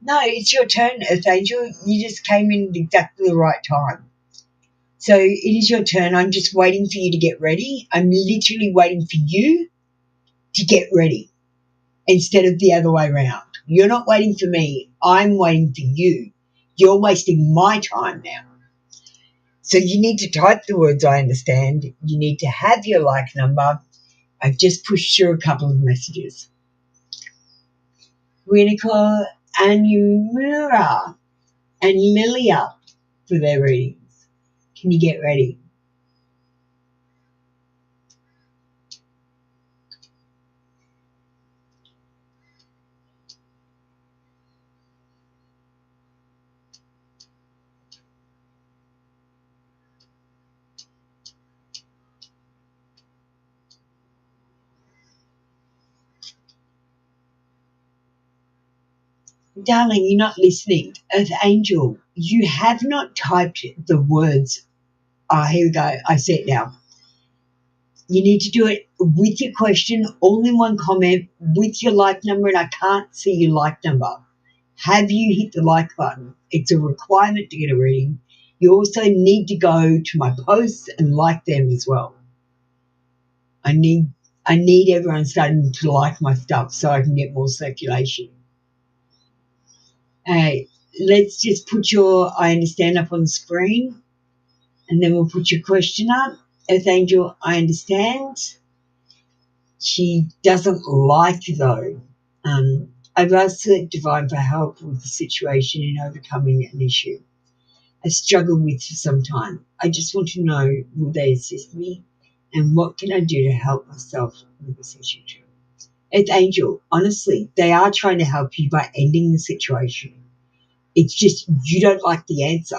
No, it's your turn, Earth Angel. You just came in at exactly the right time. So it is your turn. I'm just waiting for you to get ready. I'm literally waiting for you to get ready instead of the other way around. You're not waiting for me. I'm waiting for you. You're wasting my time now. So you need to type the words I understand. You need to have your like number. I've just pushed through a couple of messages. We're going to call Anumura and Lilia for their readings. Can you get ready? Darling, you're not listening. Earth Angel, you have not typed the words. Here we go. I see it now. You need to do it with your question, all in one comment, with your like number, and I can't see your like number. Have you hit the like button? It's a requirement to get a reading. You also need to go to my posts and like them as well. I need everyone starting to like my stuff so I can get more circulation. Hey, let's just put your I understand up on the screen, and then we'll put your question up. Earth Angel, I understand. She doesn't like, though. I've asked the Divine for help with the situation in overcoming an issue I've struggled with for some time. I just want to know, will they assist me? And what can I do to help myself with this issue too? Earth Angel, honestly, they are trying to help you by ending the situation. It's just you don't like the answer.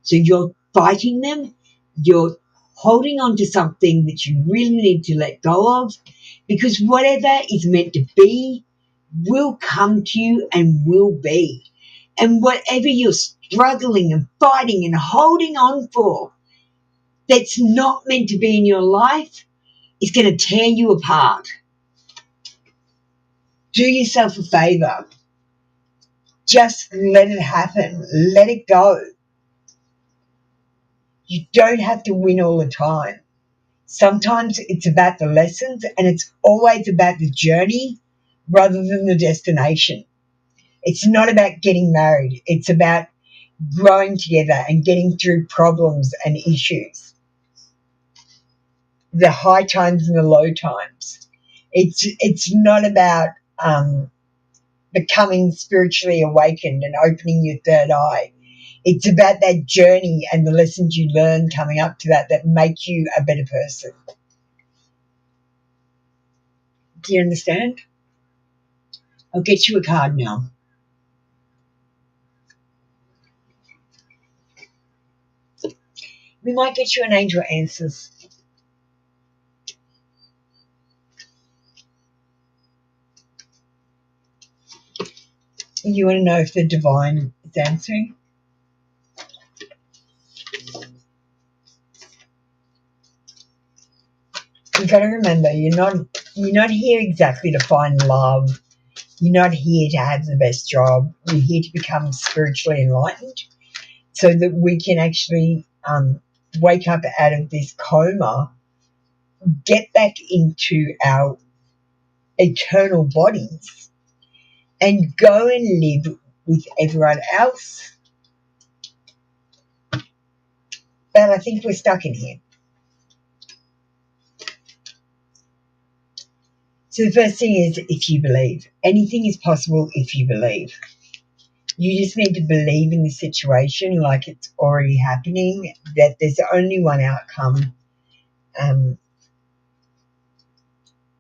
So you're fighting them. You're holding on to something that you really need to let go of, because whatever is meant to be will come to you and will be. And whatever you're struggling and fighting and holding on for that's not meant to be in your life is going to tear you apart. Do yourself a favor. Just let it happen. Let it go. You don't have to win all the time. Sometimes it's about the lessons, and it's always about the journey rather than the destination. It's not about getting married. It's about growing together and getting through problems and issues, the high times and the low times. It's not about becoming spiritually awakened and opening your third eye. It's about that journey and the lessons you learn coming up to that make you a better person. Do you understand? I'll get you a card now. We might get you an angel answers. You want to know if the divine is answering? You've got to remember, you're not here exactly to find love. You're not here to have the best job. You're here to become spiritually enlightened so that we can actually wake up out of this coma, get back into our eternal bodies, and go and live with everyone else. But I think we're stuck in here. So the first thing is, if you believe. Anything is possible if you believe. You just need to believe in the situation like it's already happening, that there's only one outcome. And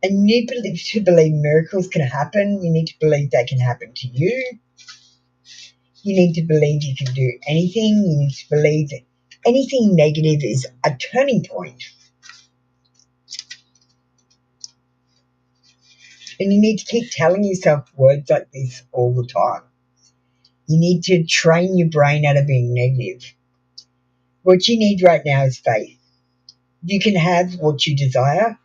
you need to believe miracles can happen. You need to believe they can happen to you. You need to believe you can do anything. You need to believe that anything negative is a turning point. And you need to keep telling yourself words like this all the time. You need to train your brain out of being negative. What you need right now is faith. You can have what you desire,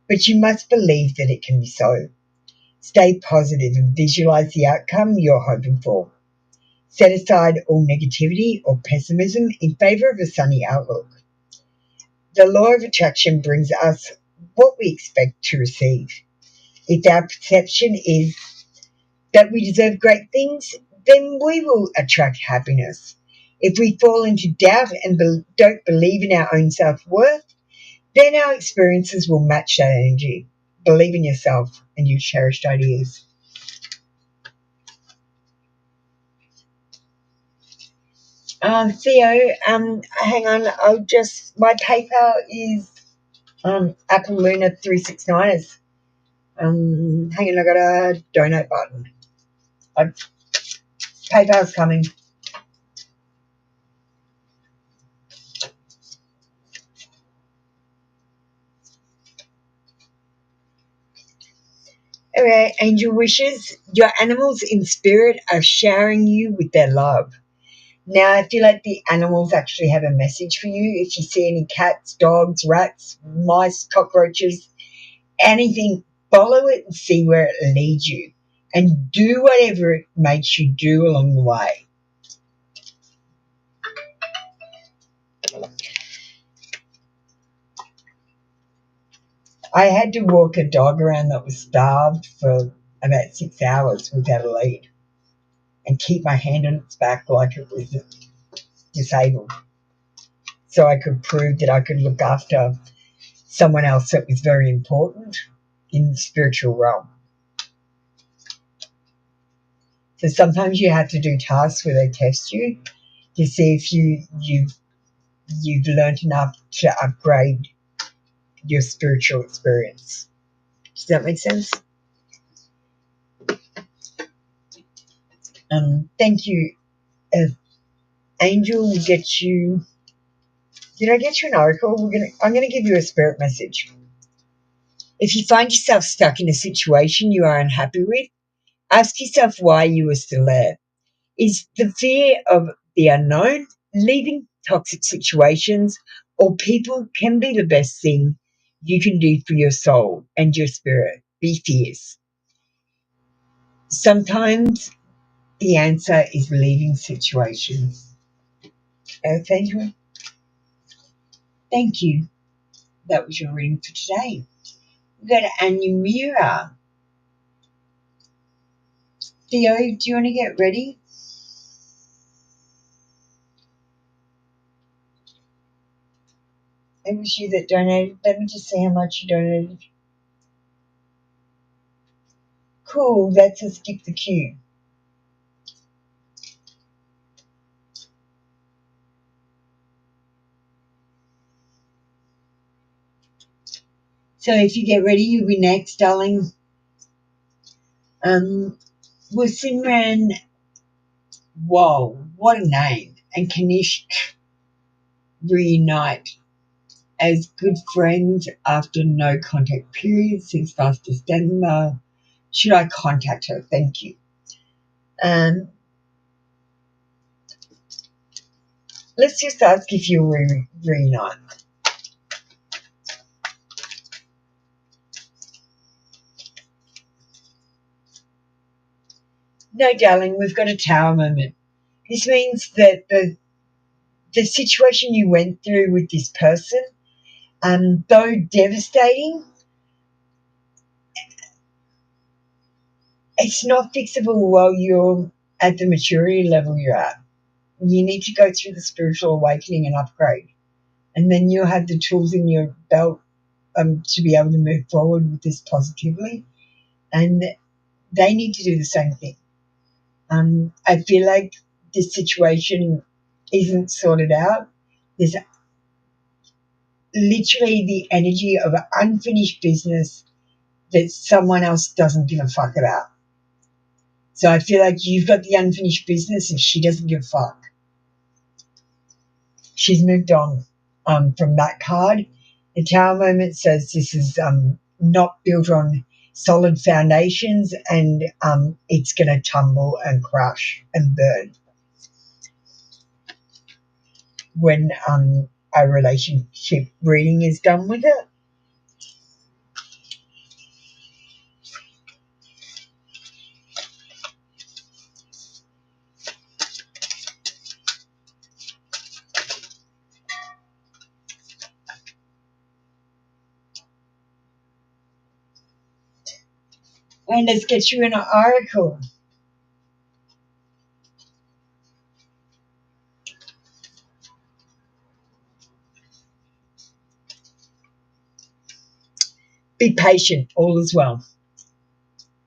but you must believe that it can be so. Stay positive and visualize the outcome you're hoping for. Set aside all negativity or pessimism in favor of a sunny outlook. The law of attraction brings us what we expect to receive. If our perception is that we deserve great things, then we will attract happiness. If we fall into doubt and don't believe in our own self-worth, then our experiences will match that energy. Believe in yourself and your cherished ideas. Theo, hang on. My PayPal is Apple Luna 369ers. Hang on, I got a donate button. PayPal's coming. Okay, angel wishes. Your animals in spirit are showering you with their love. Now, I feel like the animals actually have a message for you. If you see any cats, dogs, rats, mice, cockroaches, anything, follow it and see where it leads you. And do whatever it makes you do along the way. I had to walk a dog around that was starved for about 6 hours without a lead and keep my hand on its back like it was disabled, so I could prove that I could look after someone else that was very important in the spiritual realm. So sometimes you have to do tasks where they test you to see if you've learned enough to upgrade your spiritual experience. Does that make sense? Thank you. Angel will get you. Did I get you an oracle? I'm gonna give you a spirit message. If you find yourself stuck in a situation you are unhappy with, ask yourself why you are still there. Is the fear of the unknown, leaving toxic situations, or people can be the best thing you can do for your soul and your spirit? Be fierce. Sometimes the answer is leaving situations. Thank you. Thank you. That was your reading for today. We've got Anumira. Theo, do you want to get ready? It was you that donated. Let me just see how much you donated. Cool, that's a skip the queue. So if you get ready, you'll be next, darling. Will Simran, whoa, what a name, and Kanishk reunite as good friends after no contact period since last December. Should I contact her? Thank you. Let's just ask if you'll reunite. No, darling, we've got a tower moment. This means that the situation you went through with this person, though devastating, it's not fixable while you're at the maturity level you're at. You need to go through the spiritual awakening and upgrade. And then you'll have the tools in your belt to be able to move forward with this positively. And they need to do the same thing. I feel like this situation isn't sorted out. There's literally the energy of unfinished business that someone else doesn't give a fuck about. So I feel like you've got the unfinished business and she doesn't give a fuck. She's moved on from that card. The Tower moment says this is not built on solid foundations and it's going to tumble and crash and burn when a relationship reading is done with it. And let's get you an oracle. Be patient. All is well.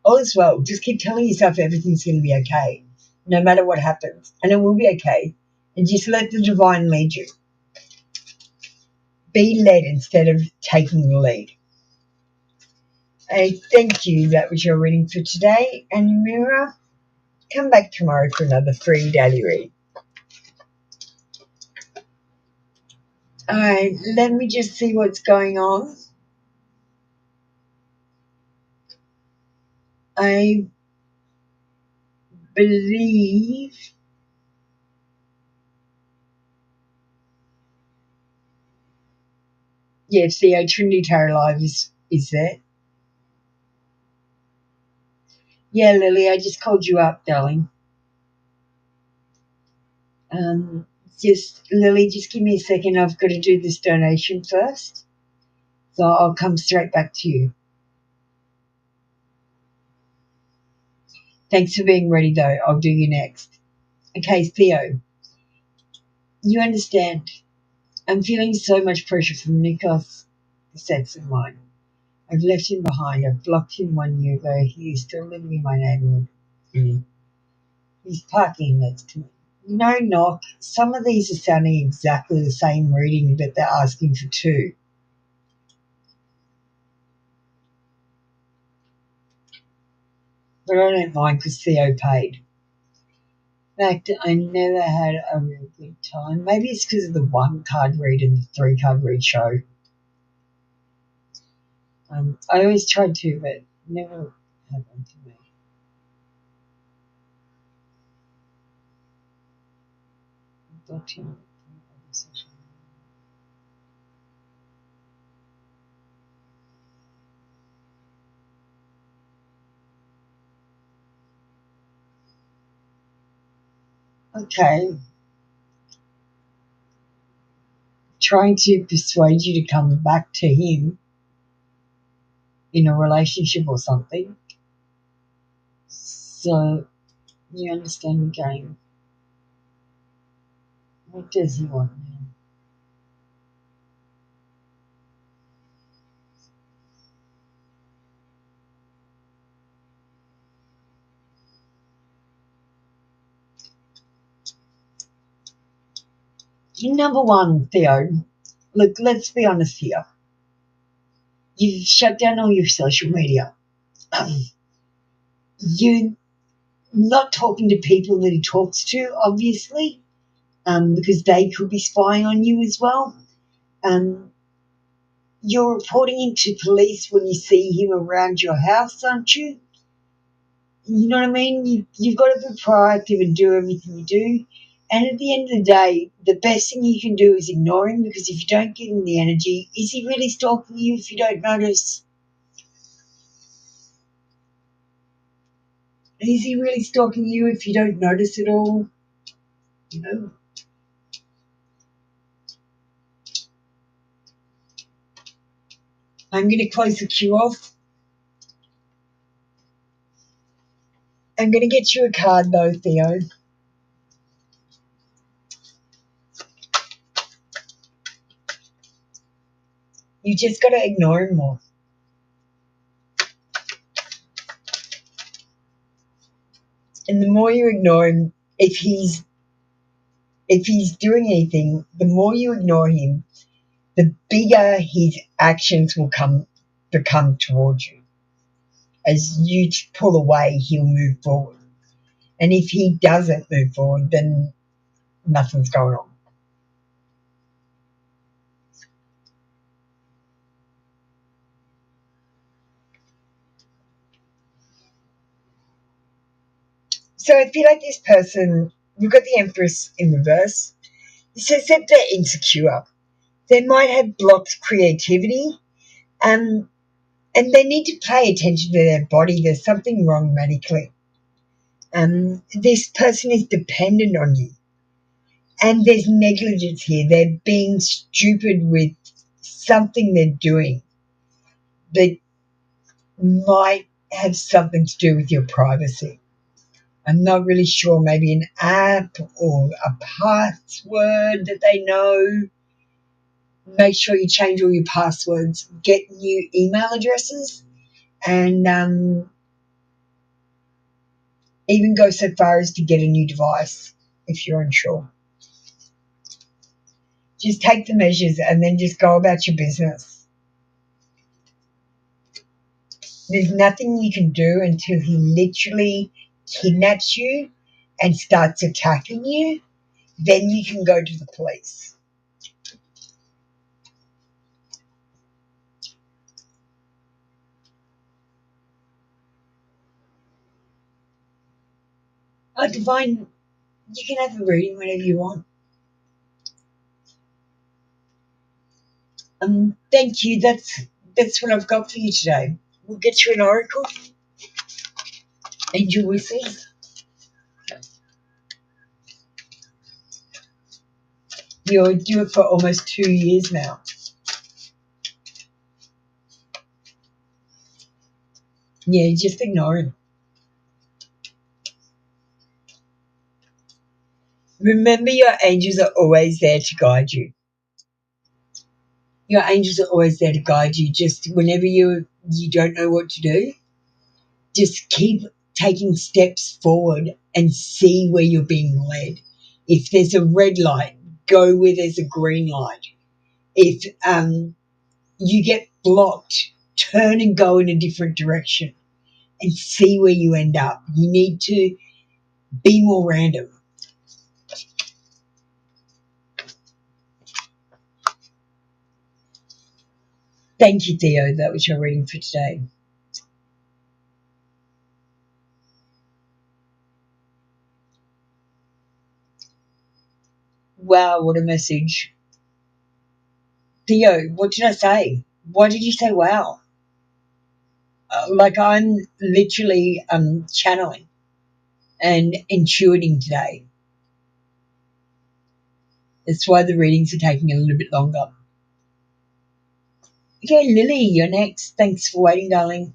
All is well. Just keep telling yourself everything's going to be okay, no matter what happens. And it will be okay. And just let the divine lead you. Be led instead of taking the lead. Thank you. That was your reading for today. And Mira, come back tomorrow for another free daily read. All right, let me just see what's going on. I believe yes, the Trinity Tarot Live is there. Yeah, Lily, I just called you up, darling. Lily, just give me a second. I've got to do this donation first. So I'll come straight back to you. Thanks for being ready, though. I'll do you next. Okay, Theo, you understand. I'm feeling so much pressure from Nikos, the sex of mine. I've left him behind. I've blocked him 1 year ago. He is still living in my neighbourhood. He's parking next to me. No knock. Some of these are sounding exactly the same reading, but they're asking for two. But I don't mind because Theo paid. In fact, I never had a real good time. Maybe it's because of the 1 card read and the 3 card read show. I always tried to, but never happened to me. Okay. trying to persuade you to come back to him in a relationship or something. So you understand the game. What does he want now? Number one, Theo, look, let's be honest here. You've shut down all your social media. You're not talking to people that he talks to, obviously, because they could be spying on you as well. You're reporting him to police when you see him around your house, aren't you? You know what I mean? You've got to be proactive and do everything you do. And at the end of the day, the best thing you can do is ignore him, because if you don't give him the energy, is he really stalking you if you don't notice? Is he really stalking you if you don't notice at all? You know? I'm going to close the queue off. I'm going to get you a card though, Theo. You just got to ignore him more. And the more you ignore him, if he's doing anything, the more you ignore him, the bigger his actions will become towards you. As you pull away, he'll move forward. And if he doesn't move forward, then nothing's going on. So I feel like this person, we've got the Empress in reverse. It says that they're insecure. They might have blocked creativity, and they need to pay attention to their body. There's something wrong medically. This person is dependent on you. And there's negligence here. They're being stupid with something they're doing that might have something to do with your privacy. I'm not really sure, maybe an app or a password that they know. Make sure you change all your passwords, get new email addresses, and even go so far as to get a new device if you're unsure. Just take the measures and then just go about your business. There's nothing you can do until he literally kidnaps you and starts attacking you. Then you can go to the police. Divine, you can have a reading whenever you want. Thank you. That's what I've got for you today. We'll get you an oracle. Angel wishes. You'll do it for almost 2 years now. Yeah, just ignore him. Remember, your angels are always there to guide you. Your angels are always there to guide you. Just whenever you don't know what to do, just keep taking steps forward and see where you're being led. If there's a red light, go where there's a green light. If you get blocked, turn and go in a different direction and see where you end up. You need to be more random. Thank you, Theo. That was your reading for today. Wow, what a message. Theo, what did I say? Why did you say wow? Like I'm literally channeling and intuiting today. That's why the readings are taking a little bit longer. Okay, Lily, you're next. Thanks for waiting, darling.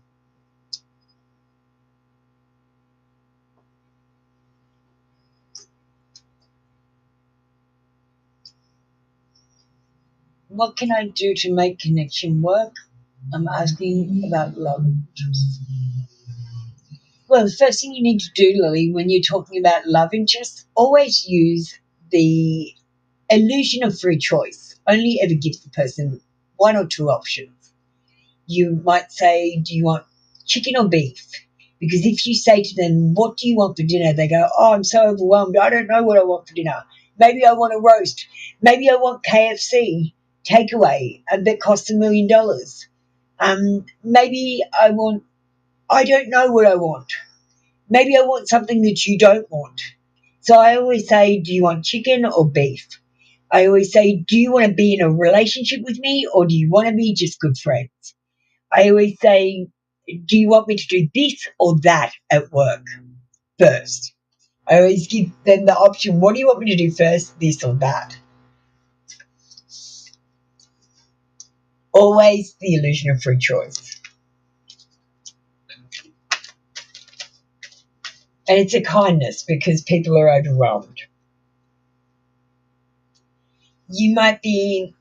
What can I do to make connection work? I'm asking about love. Well, the first thing you need to do, Lily, when you're talking about love interests, always use the illusion of free choice. Only ever give the person one or two options. You might say, do you want chicken or beef? Because if you say to them, what do you want for dinner? They go, oh, I'm so overwhelmed. I don't know what I want for dinner. Maybe I want a roast. Maybe I want KFC takeaway that costs $1 million. Maybe I don't know what I want. Maybe I want something that you don't want. So I always say, do you want chicken or beef? I always say, do you want to be in a relationship with me or do you want to be just good friends? I always say, do you want me to do this or that at work first? I always give them the option, what do you want me to do first, this or that? Always the illusion of free choice. And it's a kindness because people are overwhelmed. You might be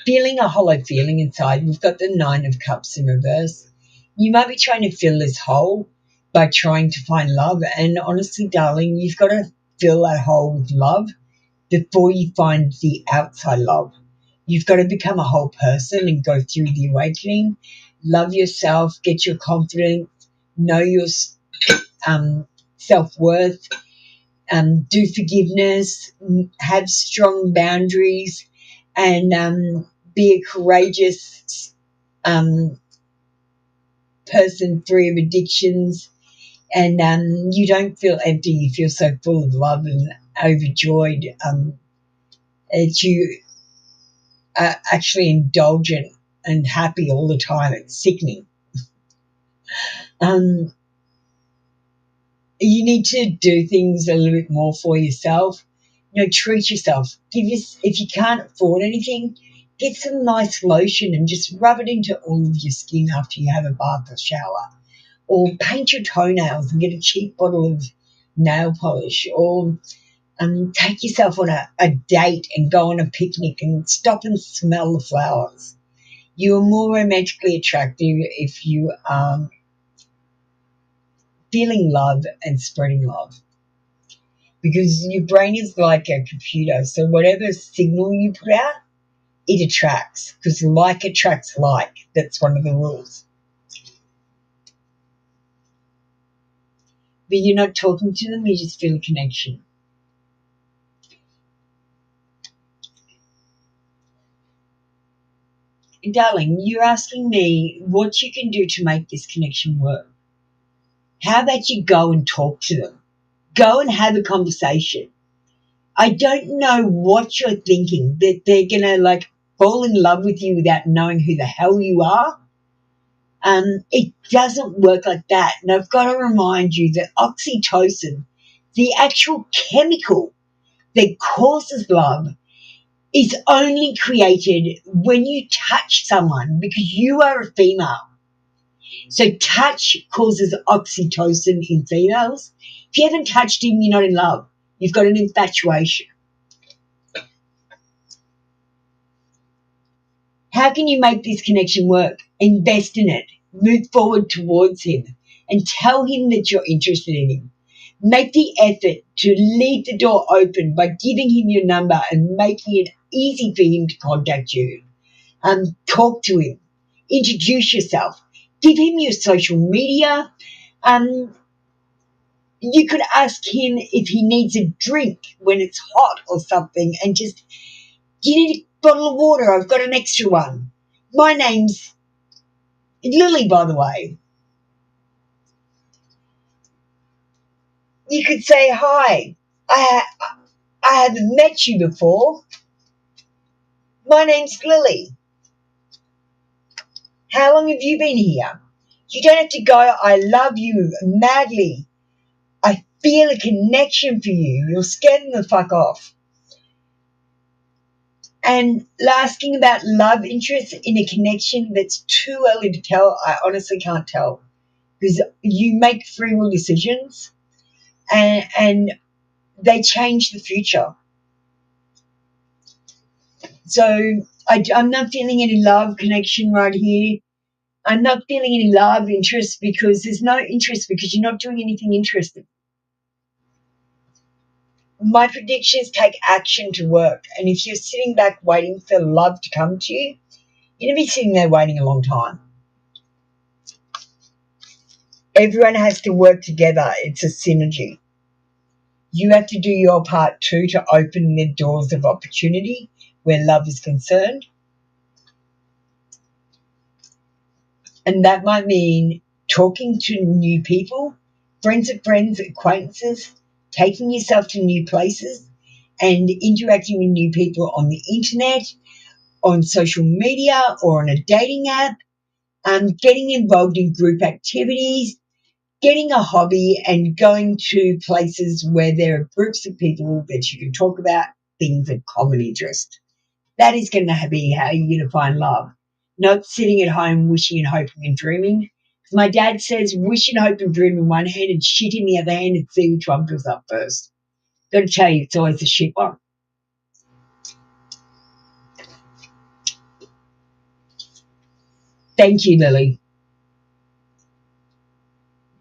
feeling a hollow feeling inside. We've got the 9 of Cups in reverse. You might be trying to fill this hole by trying to find love. And honestly, darling, you've got to fill that hole with love before you find the outside love. You've got to become a whole person and go through the awakening. Love yourself, get your confidence, know your self-worth, do forgiveness, have strong boundaries, and be a courageous person free of addictions. And you don't feel empty. You feel so full of love and overjoyed that you are actually indulgent and happy all the time. It's sickening. You need to do things a little bit more for yourself. Treat yourself. If you can't afford anything, get some nice lotion and just rub it into all of your skin after you have a bath or shower. Or paint your toenails and get a cheap bottle of nail polish. Or take yourself on a date and go on a picnic and stop and smell the flowers. You are more romantically attractive if you are feeling love and spreading love. Because your brain is like a computer, so whatever signal you put out, it attracts, because like attracts like. That's one of the rules. But you're not talking to them, you just feel a connection. Darling, you're asking me what you can do to make this connection work. How about you go and talk to them? Go and have a conversation. I don't know what you're thinking, that they're going to fall in love with you without knowing who the hell you are. It doesn't work like that. And I've got to remind you that oxytocin, the actual chemical that causes love, is only created when you touch someone, because you are a female. So touch causes oxytocin in females. If you haven't touched him, you're not in love. You've got an infatuation. How can you make this connection work? Invest in it. Move forward towards him and tell him that you're interested in him. Make the effort to leave the door open by giving him your number and making it easy for him to contact you. Talk to him. Introduce yourself. Give him your social media. You could ask him if he needs a drink when it's hot or something, and just, do you need a bottle of water? I've got an extra one. My name's Lily, by the way. You could say, hi, I haven't met you before. My name's Lily. How long have you been here? You don't have to go, I love you madly. I feel a connection for you. You'll scare them the fuck off. And asking about love interest in a connection that's too early to tell, I honestly can't tell. Because you make free will decisions and they change the future. So I'm not feeling any love connection right here. I'm not feeling any love interest because there's no interest because you're not doing anything interesting. My predictions take action to work. And if you're sitting back waiting for love to come to you, you're going to be sitting there waiting a long time. Everyone has to work together. It's a synergy. You have to do your part too to open the doors of opportunity where love is concerned. And that might mean talking to new people, friends of friends, acquaintances, taking yourself to new places and interacting with new people on the internet, on social media or on a dating app, getting involved in group activities, getting a hobby and going to places where there are groups of people that you can talk about things of common interest. That is going to be how you're going to find love, not sitting at home wishing and hoping and dreaming. My dad says wish and hope and dream in one hand and shit in the other hand and see which one goes up first. Got to tell you, it's always the shit one. Thank you, Lily.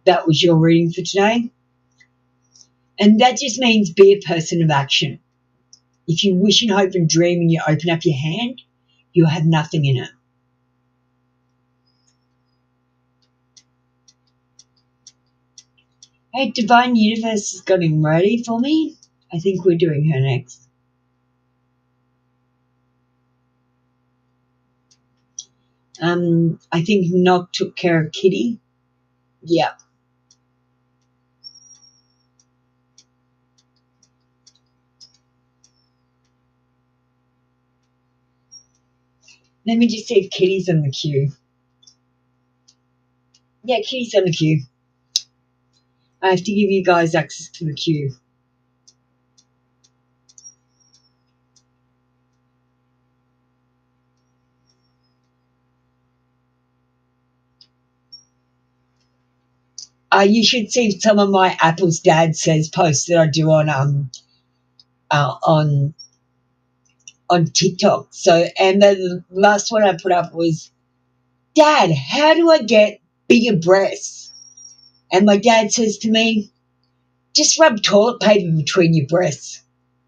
That was your reading for today. And that just means be a person of action. If you wish and hope and dream and you open up your hand, you'll have nothing in it. Hey, Divine Universe has got him ready for me. I think we're doing her next. I think Nock took care of Kitty. Yeah. Let me just see if Kitty's on the queue. Yeah, Kitty's on the queue. I have to give you guys access to the queue. You should see some of my Apple's Dad Says posts that I do on TikTok. So, and the last one I put up was, Dad, how do I get bigger breasts? And my dad says to me, just rub toilet paper between your breasts.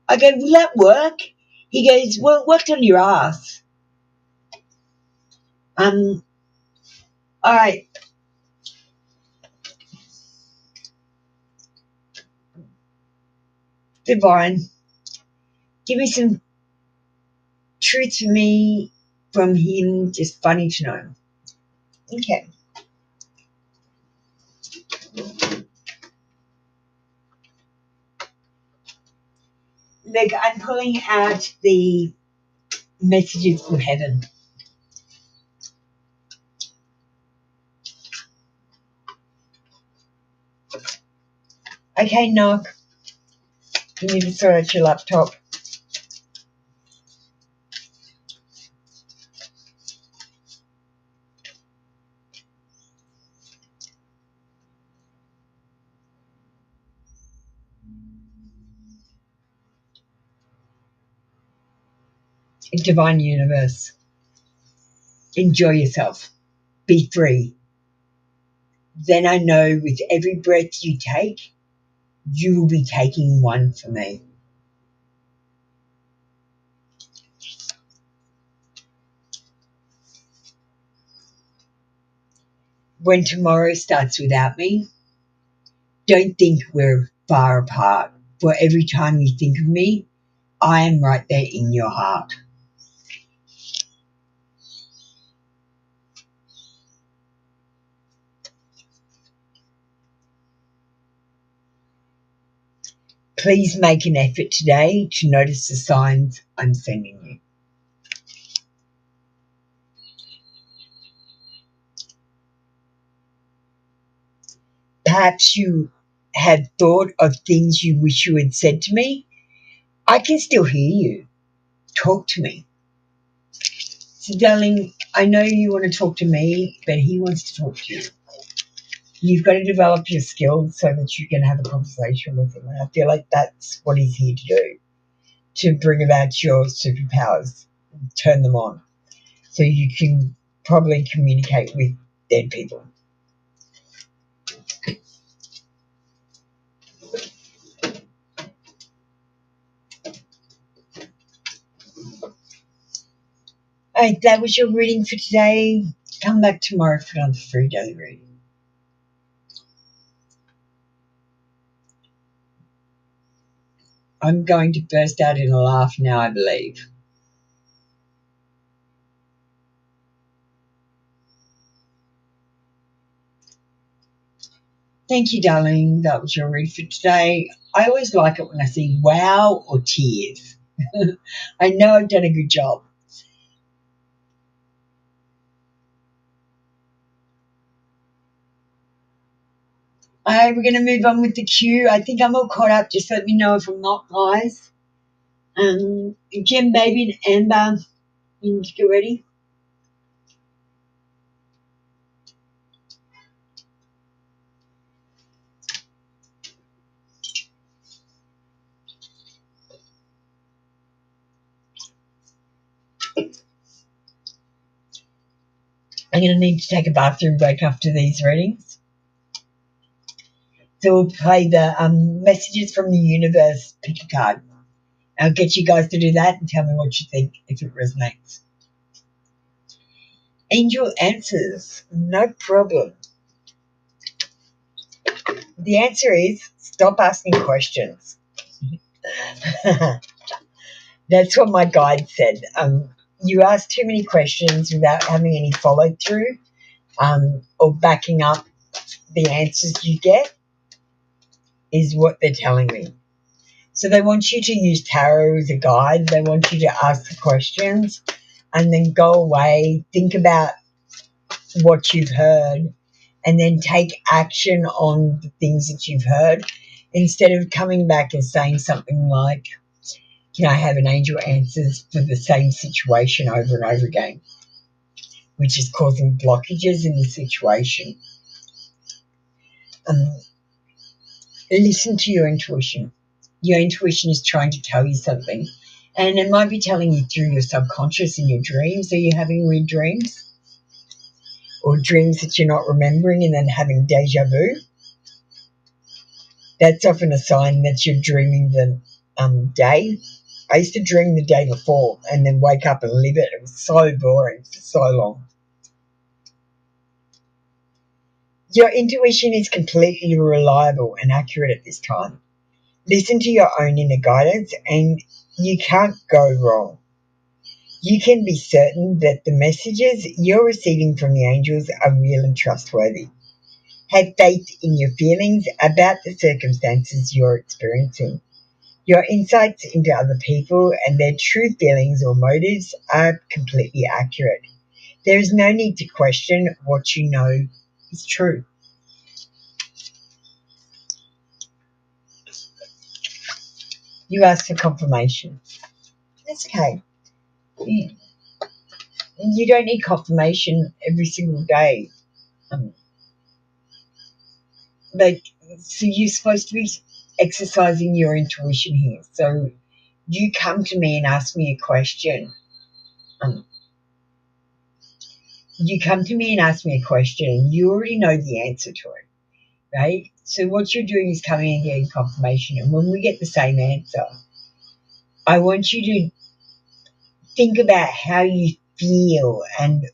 I go, will that work? He goes, well, it worked on your ass. All right. Divine, give me some truth for me from him, just funny to know. Okay. Look, I'm pulling out the messages from heaven. Okay, Nock, you need to sort out your laptop. Divine Universe, enjoy yourself. Be free. Then I know with every breath you take, you will be taking one for me. When tomorrow starts without me, don't think we're far apart. For every time you think of me, I am right there in your heart. Please make an effort today to notice the signs I'm sending you. Perhaps you have thought of things you wish you had said to me. I can still hear you. talk to me. So, darling, I know you want to talk to me, but he wants to talk to you. You've got to develop your skills so that you can have a conversation with him. And I feel like that's what he's here to do, to bring about your superpowers, turn them on, so you can probably communicate with dead people. Alright, that was your reading for today. Come back tomorrow for another free daily reading. I'm going to burst out in a laugh now, I believe. Thank you, darling. That was your read for today. I always like it when I see wow or tears. I know I've done a good job. Alright, we're going to move on with the queue. I think I'm all caught up. Just let me know if I'm not, guys. Jim, Baby, and Amber, you need to get ready. I'm going to need to take a bathroom break after these readings. So we'll play the messages from the universe, pick a card. I'll get you guys to do that and tell me what you think if it resonates. Angel answers, no problem. The answer is stop asking questions. That's what my guide said. You ask too many questions without having any follow through or backing up the answers you get is what they're telling me. So they want you to use tarot as a guide. They want you to ask the questions and then go away, think about what you've heard, and then take action on the things that you've heard instead of coming back and saying something like, can I have an angel answers for the same situation over and over again, which is causing blockages in the situation. Listen to your intuition. Your intuition is trying to tell you something, and it might be telling you through your subconscious in your dreams. Are you having weird dreams? Or dreams that you're not remembering and then having deja vu? That's often a sign that you're dreaming the day. I used to dream the day before and then wake up and live it. It was so boring for so long. Your intuition is completely reliable and accurate at this time. Listen to your own inner guidance and you can't go wrong. You can be certain that the messages you're receiving from the angels are real and trustworthy. Have faith in your feelings about the circumstances you're experiencing. Your insights into other people and their true feelings or motives are completely accurate. There is no need to question what you know is true. You ask for confirmation. That's okay. You don't need confirmation every single day. So you're supposed to be exercising your intuition here. So you come to me and ask me a question. You come to me and ask me a question and you already know the answer to it, right? So what you're doing is coming and getting confirmation. And when we get the same answer, I want you to think about how you feel and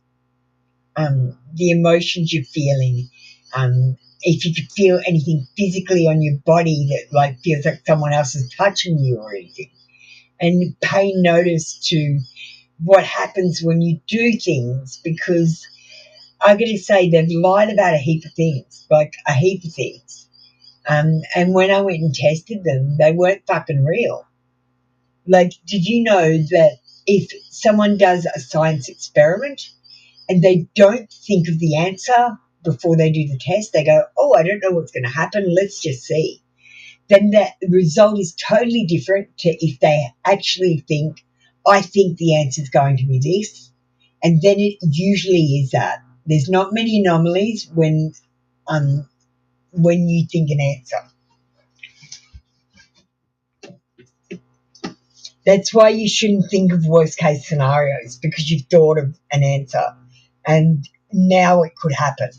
the emotions you're feeling. If you could feel anything physically on your body that like feels like someone else is touching you or anything. And pay notice to what happens when you do things, because I'm going to say they've lied about a heap of things, like a heap of things. And when I went and tested them, they weren't fucking real. Like, did you know that if someone does a science experiment and they don't think of the answer before they do the test, they go, oh, I don't know what's going to happen, let's just see. Then the result is totally different to if they actually think, I think the answer is going to be this, and then it usually is that. There's not many anomalies when you think an answer. That's why you shouldn't think of worst case scenarios, because you've thought of an answer and now it could happen.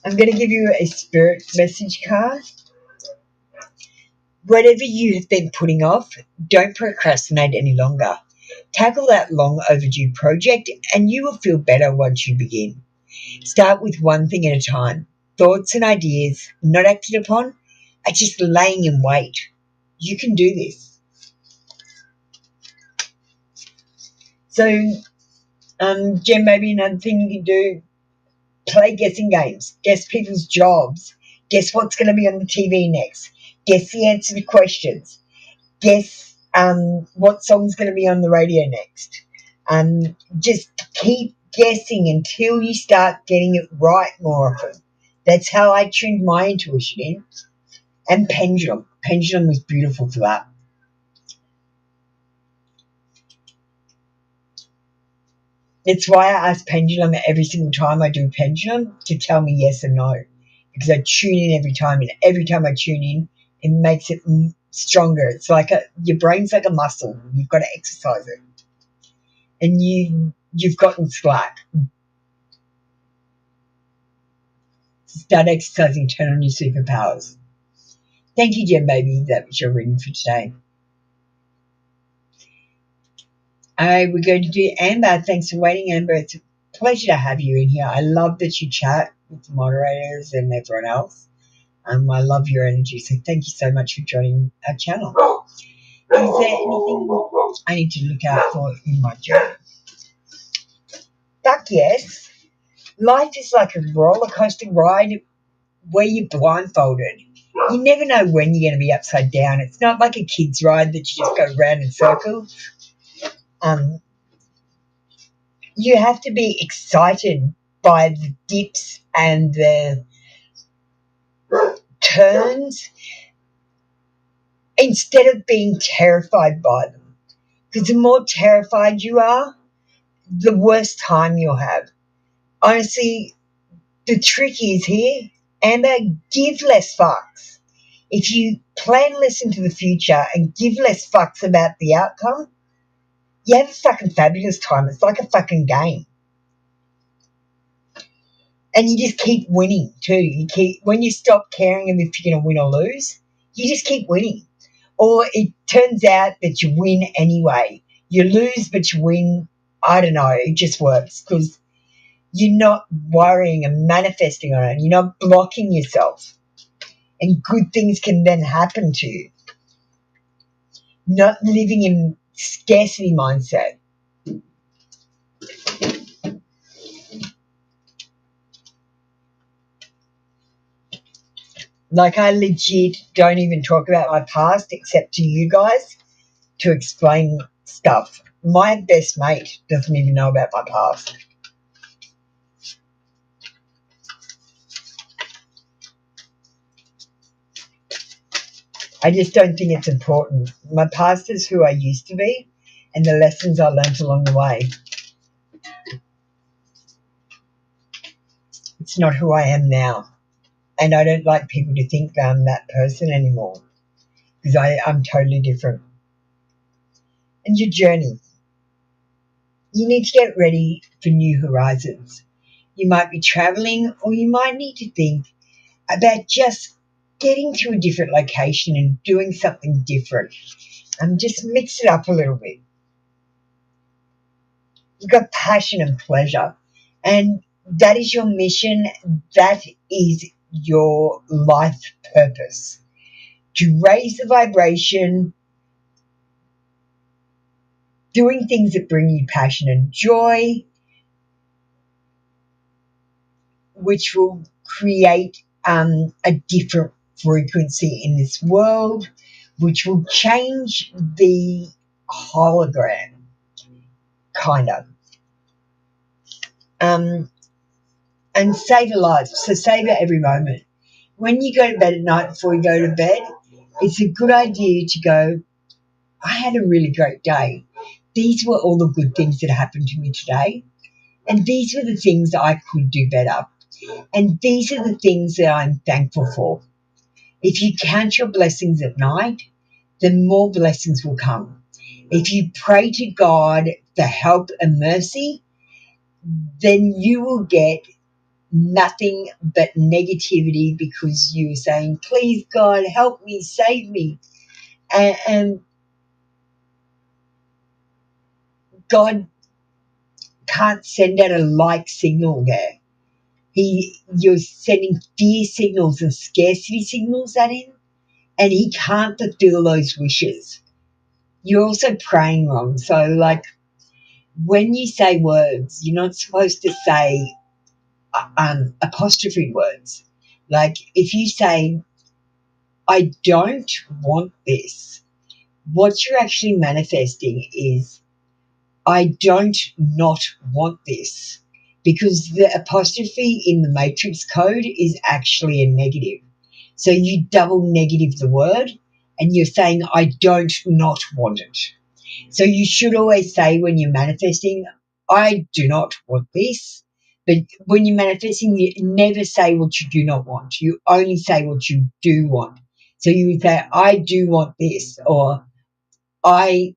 I'm going to give you a spirit message card. Whatever you have been putting off, don't procrastinate any longer. Tackle that long overdue project and you will feel better once you begin. Start with one thing at a time. Thoughts and ideas not acted upon are just laying in wait. You can do this. So, Jen, maybe another thing you can do, play guessing games. Guess people's jobs. Guess what's going to be on the TV next. Guess the answer to questions. Guess what song's going to be on the radio next. Just keep guessing until you start getting it right more often. That's how I tuned my intuition in. And pendulum. Pendulum was beautiful for that. It's why I ask pendulum every single time I do pendulum to tell me yes or no. Because I tune in every time, and every time I tune in, it makes it stronger. It's like your brain's like a muscle. You've got to exercise it. And you've gotten slack. Start exercising, turn on your superpowers. Thank you, Jen Baby. That was your reading for today. We're going to do Amber. Thanks for waiting, Amber. It's a pleasure to have you in here. I love that you chat with the moderators and everyone else. I love your energy, so thank you so much for joining our channel. Is there anything I need to look out for in my journey? Fuck yes. Life is like a roller coaster ride where you're blindfolded. You never know when you're going to be upside down. It's not like a kid's ride that you just go round in circles. You have to be excited by the dips and the turns instead of being terrified by them. Because the more terrified you are, the worse time you'll have. Honestly, the trick is here, Amber, give less fucks. If you plan less into the future and give less fucks about the outcome, you have a fucking fabulous time. It's like a fucking game. And you just keep winning too. When you stop caring if you're going to win or lose, you just keep winning. Or it turns out that you win anyway. You lose but you win. I don't know. It just works because you're not worrying and manifesting on it. You're not blocking yourself. And good things can then happen to you. Not living in scarcity mindset. Like, I legit don't even talk about my past except to you guys to explain stuff. My best mate doesn't even know about my past. I just don't think it's important. My past is who I used to be and the lessons I learned along the way. It's not who I am now. And I don't like people to think that I'm that person anymore because I'm totally different. And your journey. You need to get ready for new horizons. You might be traveling, or you might need to think about just getting to a different location and doing something different. Just mix it up a little bit. You've got passion and pleasure, and that is your mission. That is your life purpose. To raise the vibration, doing things that bring you passion and joy, which will create a different frequency in this world, which will change the hologram, kind of. And savor lives. So savor every moment. When you go to bed at night, before you go to bed, It's a good idea to go, I had a really great day. These were all the good things that happened to me today. And these were the things that I could do better. And these are the things that I'm thankful for. If you count your blessings at night, then more blessings will come. If you pray to God for help and mercy, then you will get nothing but negativity because you're saying, please, God, help me, save me. And God can't send out a like signal there. You're sending fear signals and scarcity signals at him, and he can't fulfill those wishes. You're also praying wrong. So, like, when you say words, you're not supposed to say apostrophe words. Like, if you say, I don't want this, what you're actually manifesting is, I don't not want this, because the apostrophe in the matrix code is actually a negative. So you double negative the word and you're saying, I don't not want it. So you should always say when you're manifesting, I do not want this. But when you're manifesting, you never say what you do not want. You only say what you do want. So you would say, I do want this, or I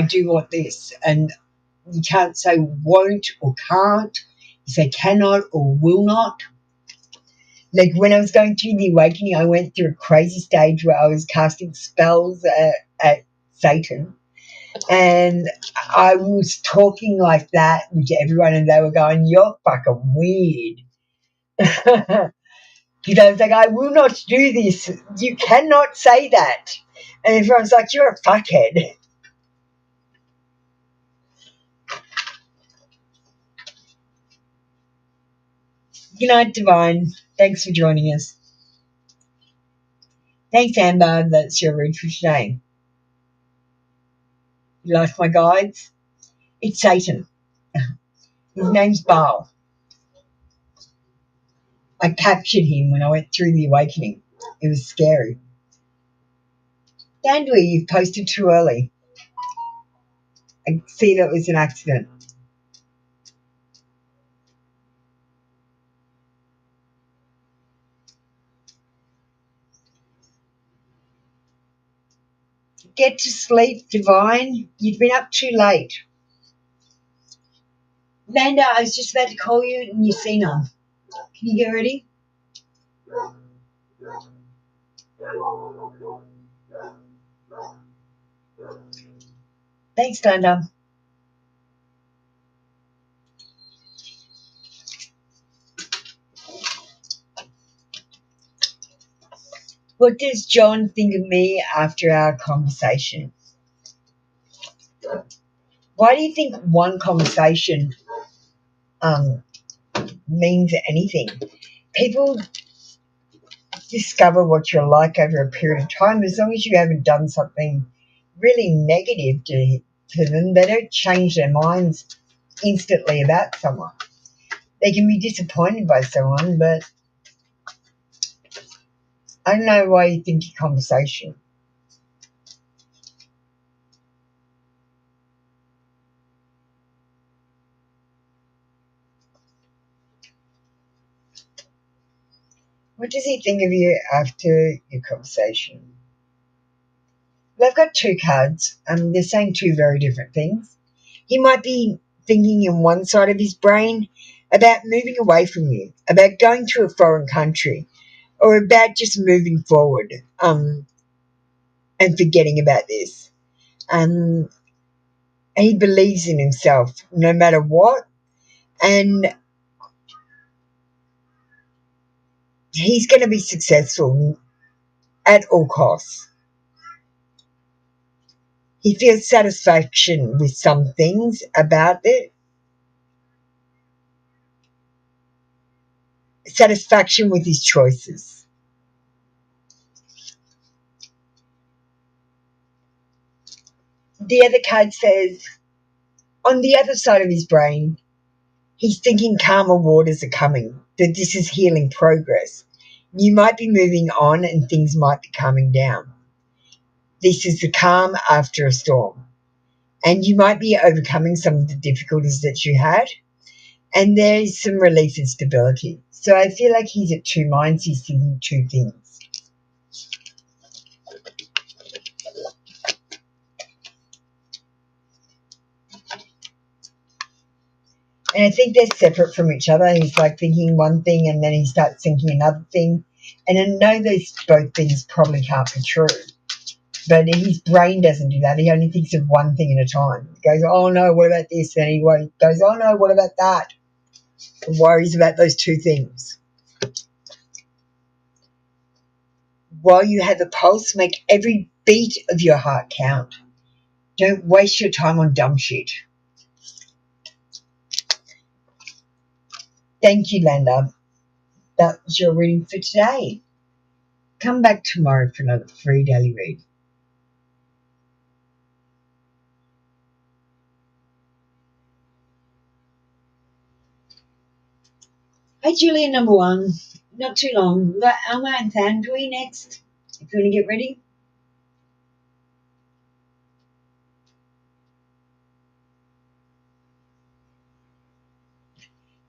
do want this. And you can't say won't or can't. You say cannot or will not. Like when I was going through the awakening, I went through a crazy stage where I was casting spells at Satan. And I was talking like that with everyone, and they were going, you're fucking weird. Because I was like, I will not do this. You cannot say that. And everyone's like, you're a fuckhead. Good night, Divine. Thanks for joining us. Thanks, Amber. That's your read for today. You like my guides? It's Satan. His name's Baal. I captured him when I went through the awakening. It was scary. Dandui, you've posted too early. I see that was an accident. Get to sleep, Divine. You've been up too late. Manda, I was just about to call you and you've seen her. Can you get ready? Thanks, Glenda. What does John think of me after our conversation? Why do you think one conversation means anything? People discover what you're like over a period of time. As long as you haven't done something really negative to them, they don't change their minds instantly about someone. They can be disappointed by someone, but I don't know why you think your conversation. What does he think of you after your conversation? Well, I've got two cards. They're saying two very different things. He might be thinking in one side of his brain about moving away from you, about going to a foreign country, or about just moving forward and forgetting about this. And he believes in himself no matter what, and he's going to be successful at all costs. He feels satisfaction with some things about it. Satisfaction with his choices. The other card says, on the other side of his brain, he's thinking calmer waters are coming, that this is healing progress. You might be moving on and things might be calming down. This is the calm after a storm. And you might be overcoming some of the difficulties that you had. And there is some relief and stability. So I feel like he's at two minds. He's thinking two things. And I think they're separate from each other. He's like thinking one thing and then he starts thinking another thing. And I know those both things probably can't be true. But his brain doesn't do that. He only thinks of one thing at a time. He goes, oh no, what about this? Then he goes, oh no, what about that? And worries about those two things. While you have a pulse, make every beat of your heart count. Don't waste your time on dumb shit. Thank you, Landa. That was your reading for today. Come back tomorrow for another free daily read. Hey, Julia, number one. Not too long. We've got Alma and Thandui next. If you want to get ready.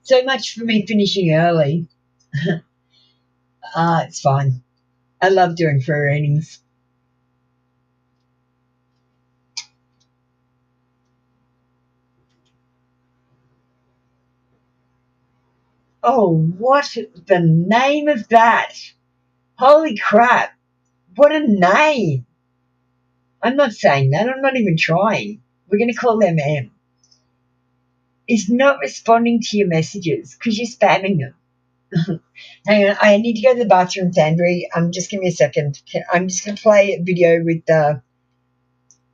So much for me finishing early. It's fine. I love doing free readings. Oh, what the name of that? Holy crap. What a name. I'm not saying that. I'm not even trying. We're going to call them M. Is not responding to your messages because you're spamming them. Hang on, I need to go to the bathroom, Thandri. Just give me a second. I'm just going to play a video with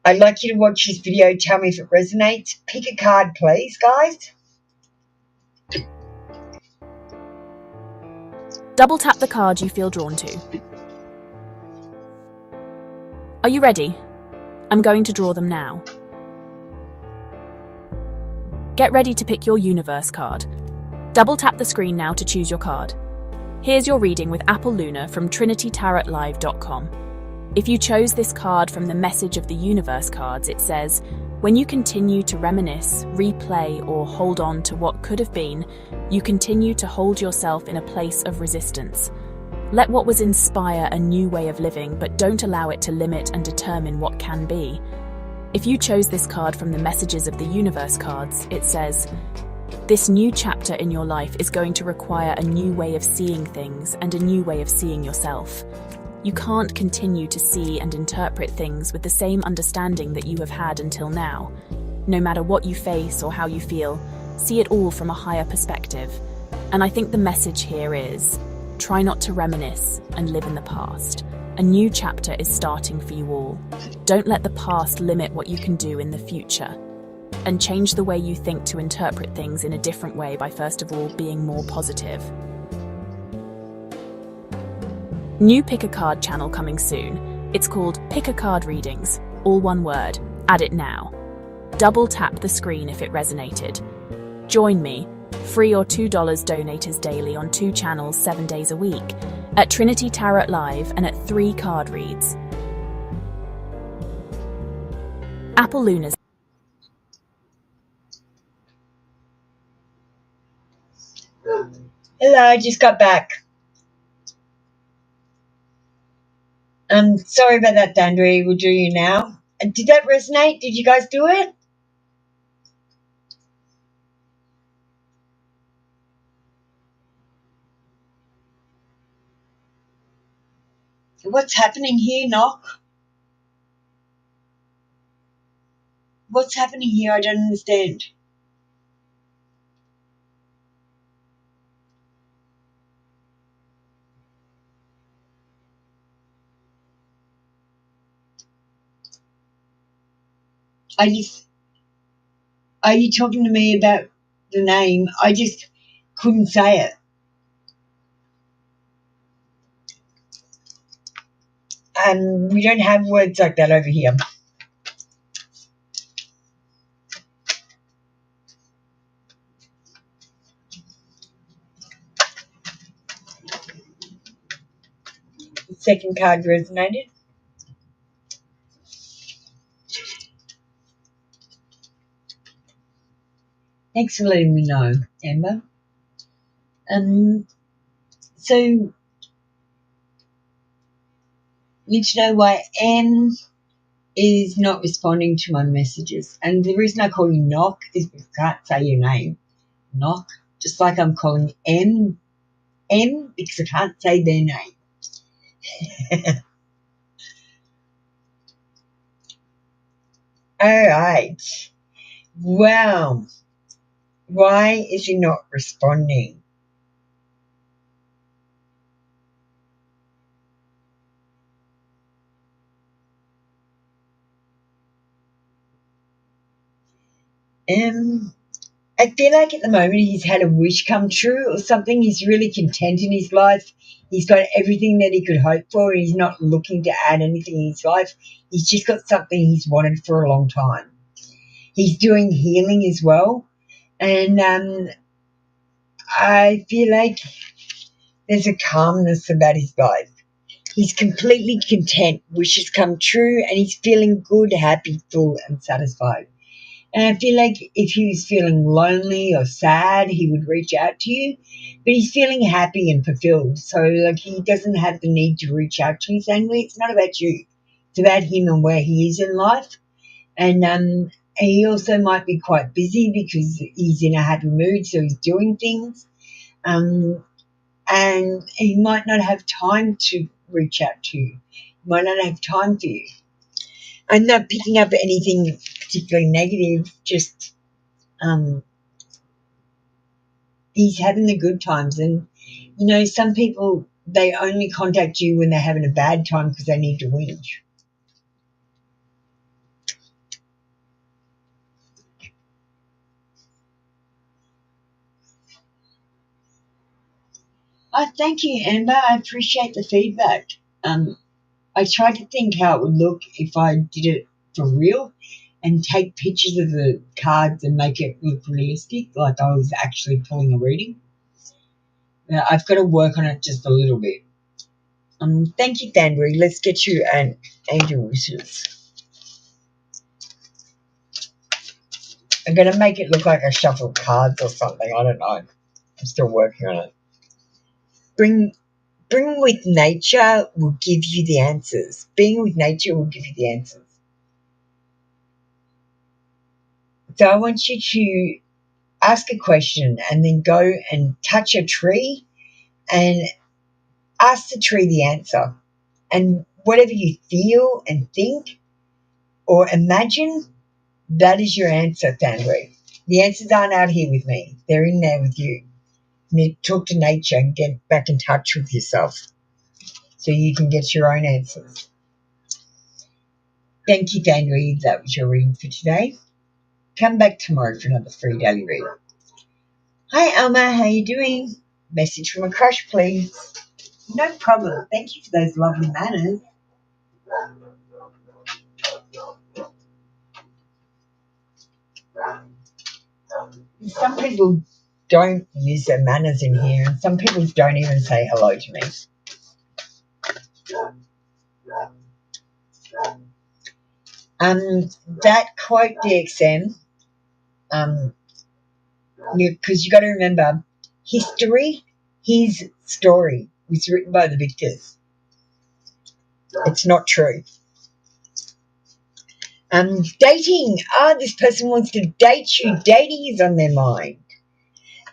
I'd like you to watch this video. Tell me if it resonates. Pick a card, please, guys. Double tap the card you feel drawn to. Are you ready? I'm going to draw them now. Get ready to pick your universe card. Double tap the screen now to choose your card. Here's your reading with Apple Luna from TrinityTarotLive.com. If you chose this card from the Message of the Universe cards, it says, when you continue to reminisce, replay, or hold on to what could have been, you continue to hold yourself in a place of resistance. Let what was inspire a new way of living, but don't allow it to limit and determine what can be. If you chose this card from the Messages of the Universe cards, it says, this new chapter in your life is going to require a new way of seeing things and a new way of seeing yourself. You can't continue to see and interpret things with the same understanding that you have had until now. No matter what you face or how you feel, see it all from a higher perspective. And I think the message here is, try not to reminisce and live in the past. A new chapter is starting for you all. Don't let the past limit what you can do in the future. And change the way you think to interpret things in a different way by first of all being more positive. New Pick a Card channel coming soon. It's called Pick a Card Readings, all one word. Add it now. Double tap the screen if it resonated. Join me, free or $2 donators daily on 2 channels 7 days a week, at Trinity Tarot Live and at 3 card reads. Apple Luna's. Hello, I just got back. Sorry about that, Dandri. We'll do you now. Did that resonate? Did you guys do it? What's happening here, Knock? What's happening here? I don't understand. Are you talking to me about the name? I just couldn't say it. We don't have words like that over here. second card resonated. Thanks for letting me know, Amber. So you need to know why M is not responding to my messages. And the reason I call you Knock is because I can't say your name. Knock. Just like I'm calling M because I can't say their name. All right. Wow. Why is he not responding? I feel like at the moment he's had a wish come true or something. He's really content in his life. He's got everything that he could hope for. He's not looking to add anything in his life. He's just got something he's wanted for a long time. He's doing healing as well. And I feel like there's a calmness about his life. He's completely content, wishes come true, and he's feeling good, happy, full, and satisfied. And I feel like if he was feeling lonely or sad, he would reach out to you. But he's feeling happy and fulfilled. So, like, he doesn't have the need to reach out to you. Saying, it's not about you. It's about him and where he is in life. And he also might be quite busy because he's in a happy mood, so he's doing things. And he might not have time to reach out to you. He might not have time for you. I'm not picking up anything particularly negative, just he's having the good times. And, some people, they only contact you when they're having a bad time because they need to whinge. Oh, thank you, Amber. I appreciate the feedback. I tried to think how it would look if I did it for real and take pictures of the cards and make it look realistic, like I was actually pulling a reading. Now, I've got to work on it just a little bit. Thank you, Danbury. Let's get you an angel wishes. I'm going to make it look like I shuffled cards or something. I don't know. I'm still working on it. Bring with nature will give you the answers. Being with nature will give you the answers. So I want you to ask a question and then go and touch a tree and ask the tree the answer. And whatever you feel and think or imagine, that is your answer, Danbury. The answers aren't out here with me. They're in there with you. You need to talk to nature and get back in touch with yourself so you can get your own answers. Thank you, Danbury. That was your reading for today. Come back tomorrow for another free daily reading. Hi, Alma. How you doing? Message from a crush, please. No problem. Thank you for those lovely manners. Some people don't use their manners in here, and some people don't even say hello to me. That quote, DXM, because you got to remember, history, his story, was written by the victors. It's not true. Dating. This person wants to date you. Dating is on their mind.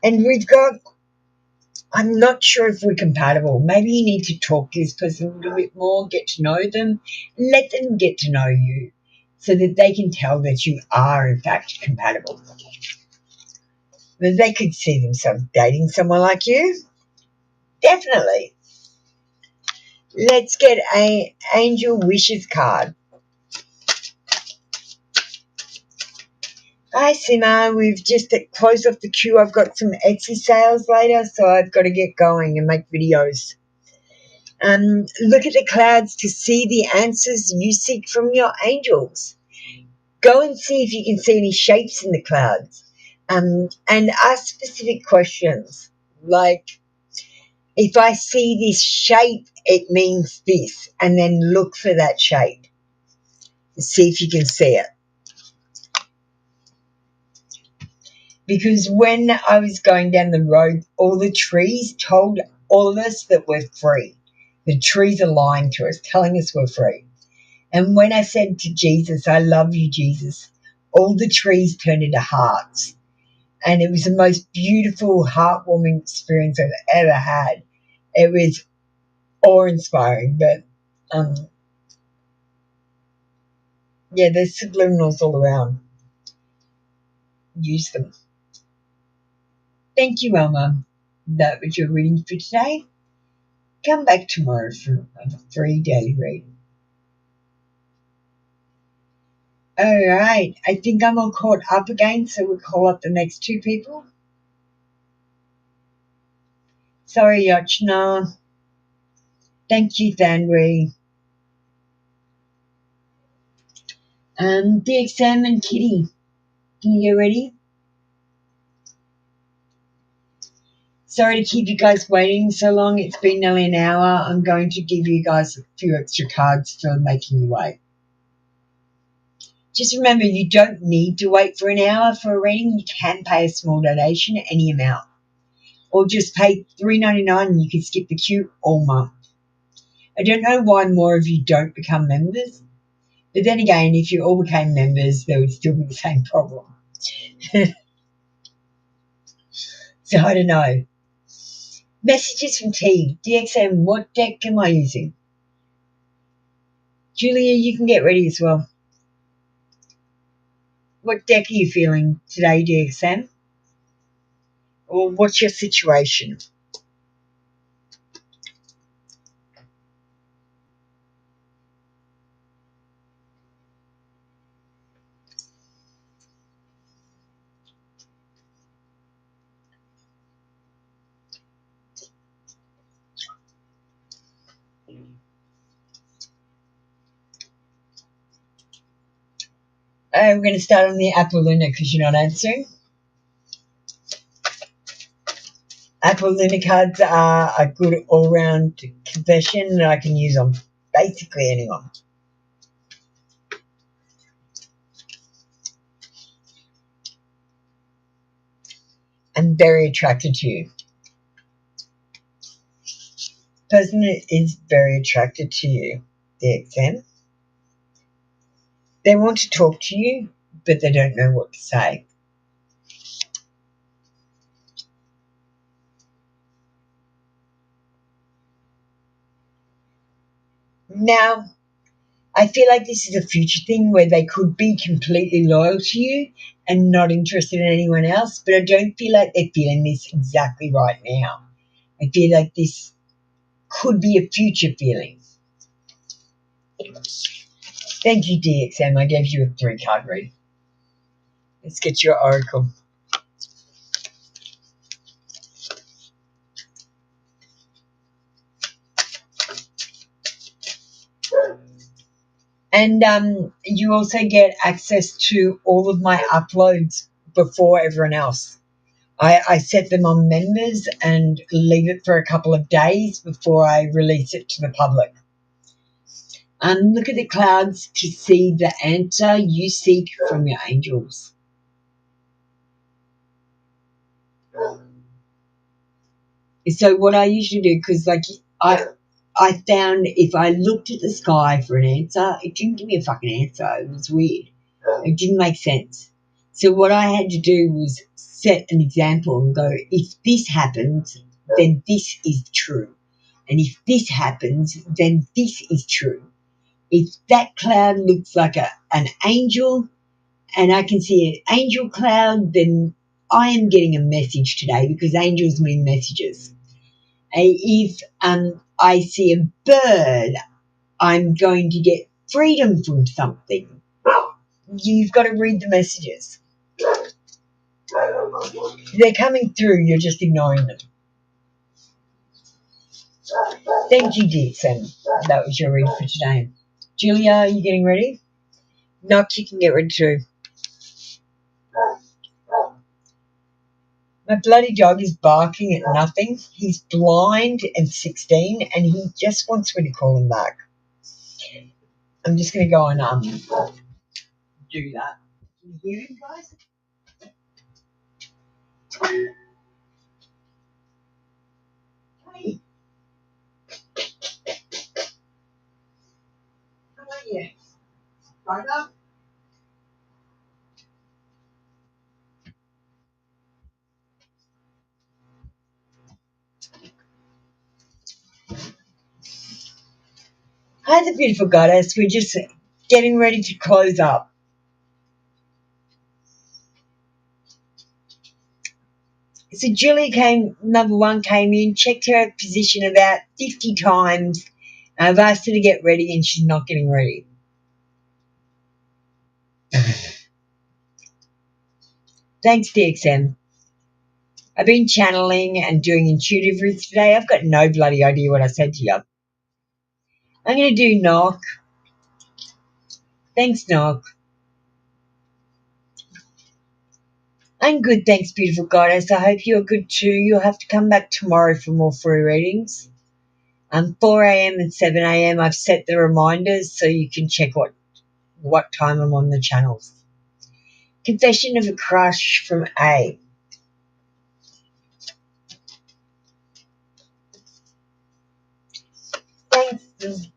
And we've got, I'm not sure if we're compatible. Maybe you need to talk to this person a little bit more, get to know them, let them get to know you so that they can tell that you are, in fact, compatible. That they could see themselves dating someone like you. Definitely. Let's get an angel wishes card. Hi, Sima. We've just closed off the queue. I've got some Etsy sales later, so I've got to get going and make videos. Look at the clouds to see the answers you seek from your angels. Go and see if you can see any shapes in the clouds. And ask specific questions like, If I see this shape, it means this, and then look for that shape. See if you can see it. Because when I was going down the road, all the trees told all of us that we're free. The trees are lying to us, telling us we're free. And when I said to Jesus, I love you, Jesus, all the trees turned into hearts. And it was the most beautiful, heartwarming experience I've ever had. It was awe-inspiring, but yeah, there's subliminals all around. Use them. Thank you, Elma. That was your reading for today. Come back tomorrow for a free daily read. All right, I think I'm all caught up again, so we'll call up the next two people. Sorry, Yochna. Thank you, Thanri. DXM and Kitty, can you get ready? Sorry to keep you guys waiting so long. It's been nearly an hour. I'm going to give you guys a few extra cards for making you wait. Just remember, you don't need to wait for an hour for a reading. You can pay a small donation, any amount. Or just pay $3.99 and you can skip the queue all month. I don't know why more of you don't become members. But then again, if you all became members, there would still be the same problem. So I don't know. Messages from T. DXM, what deck am I using? Julia, you can get ready as well. What deck are you feeling today, DXM? Or what's your situation? I'm going to start on the Apolluna because you're not answering. Apolluna cards are a good all-round confession and I can use on basically anyone. I'm very attracted to you. Person is very attracted to you, DXM. They want to talk to you, but they don't know what to say. Now, I feel like this is a future thing where they could be completely loyal to you and not interested in anyone else, but I don't feel like they're feeling this exactly right now. I feel like this could be a future feeling. Thank you, DXM. I gave you a 3-card read. Let's get your oracle. And you also get access to all of my uploads before everyone else. I set them on members and leave it for a couple of days before I release it to the public. Look at the clouds to see the answer you seek from your angels. So what I usually do, because like I found if I looked at the sky for an answer, it didn't give me a fucking answer. It was weird. It didn't make sense. So what I had to do was set an example and go, if this happens, then this is true. And if this happens, then this is true. If that cloud looks like an angel and I can see an angel cloud, then I am getting a message today because angels mean messages. If I see a bird, I'm going to get freedom from something. You've got to read the messages. They're coming through, you're just ignoring them. Thank you, DXM. That was your read for today. Julia, are you getting ready? Knock, you can get ready too. My bloody dog is barking at nothing. He's blind and 16 and he just wants me to call him back. I'm just going to go and do that. Can you hear him, guys? Hey. How are you? Right up? Hi, the beautiful goddess. We're just getting ready to close up. So Julie number one came in, checked her position about 50 times. I've asked her to get ready and she's not getting ready. Thanks, DXM. I've been channeling and doing intuitive reads today. I've got no bloody idea what I said to you. I'm going to do knock. Thanks, knock. I'm good, thanks, beautiful goddess. I hope you're good too. You'll have to come back tomorrow for more free readings. 4 a.m. and 7 a.m. I've set the reminders so you can check what time I'm on the channels. Confession of a crush from A. Thanks.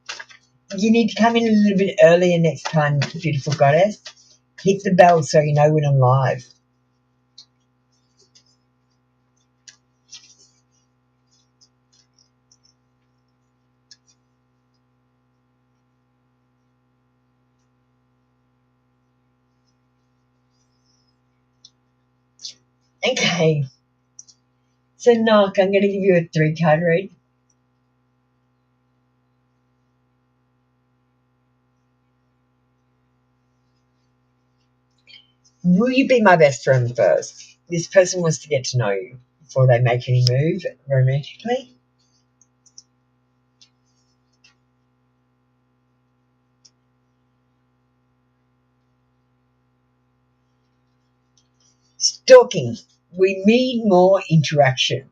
You need to come in a little bit earlier next time, beautiful goddess. Hit the bell so you know when I'm live. Okay. So, knock, I'm going to give you a 3-card read. Will you be my best friend first? This person wants to get to know you before they make any move romantically. Stalking. We need more interaction.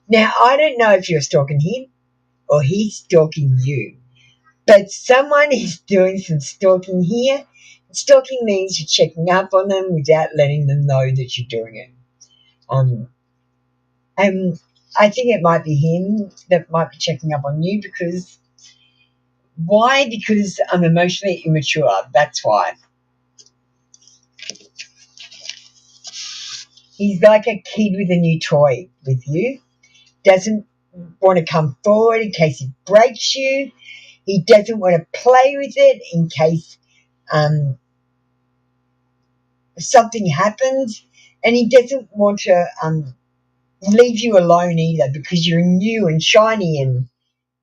Now, I don't know if you're stalking him or he's stalking you, but someone is doing some stalking here. Stalking means you're checking up on them without letting them know that you're doing it. And I think it might be him that might be checking up on you because why? Because I'm emotionally immature. That's why. He's like a kid with a new toy with you. Doesn't want to come forward in case he breaks you. He doesn't want to play with it in case something happens. And he doesn't want to leave you alone either because you're new and shiny and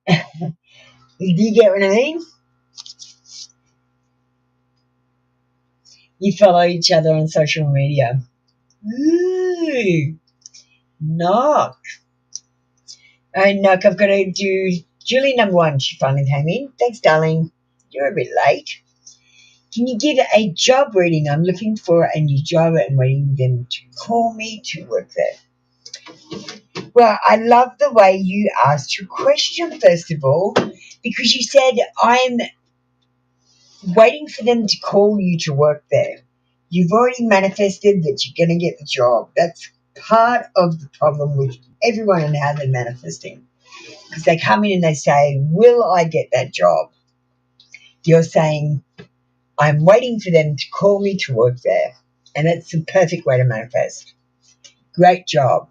do you get what I mean? You follow each other on social media. Ooh, knock. All right, knock, I've got to do Julie number one. She finally came in. Thanks, darling. You're a bit late. Can you give a job reading? I'm looking for a new job and waiting them to call me to work there. Well, I love the way you asked your question, first of all, because you said, I'm waiting for them to call you to work there. You've already manifested that you're going to get the job. That's part of the problem with everyone and how they're manifesting. Because they come in and they say, will I get that job? You're saying, I'm waiting for them to call me to work there. And that's the perfect way to manifest. Great job.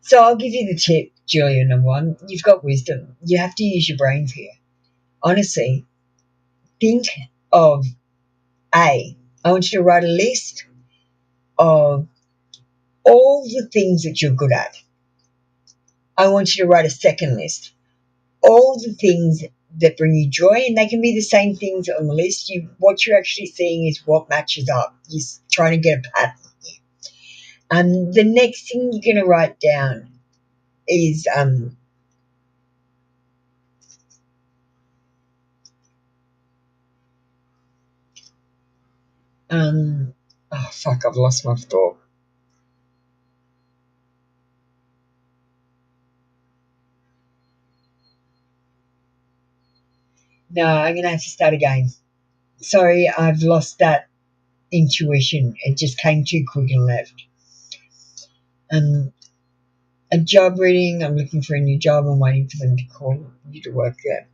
So I'll give you the tip, Julia, number one. You've got wisdom. You have to use your brains here. Honestly, think of A. I want you to write a list of all the things that you're good at. I want you to write a second list. All the things that bring you joy, and they can be the same things on the list. What you're actually seeing is what matches up. You're trying to get a pattern here. The next thing you're going to write down is oh fuck, I've lost my thought. No, I'm going to have to start again. Sorry, I've lost that intuition. It just came too quick and left. A job reading. I'm looking for a new job. I'm waiting for them to call you to work there.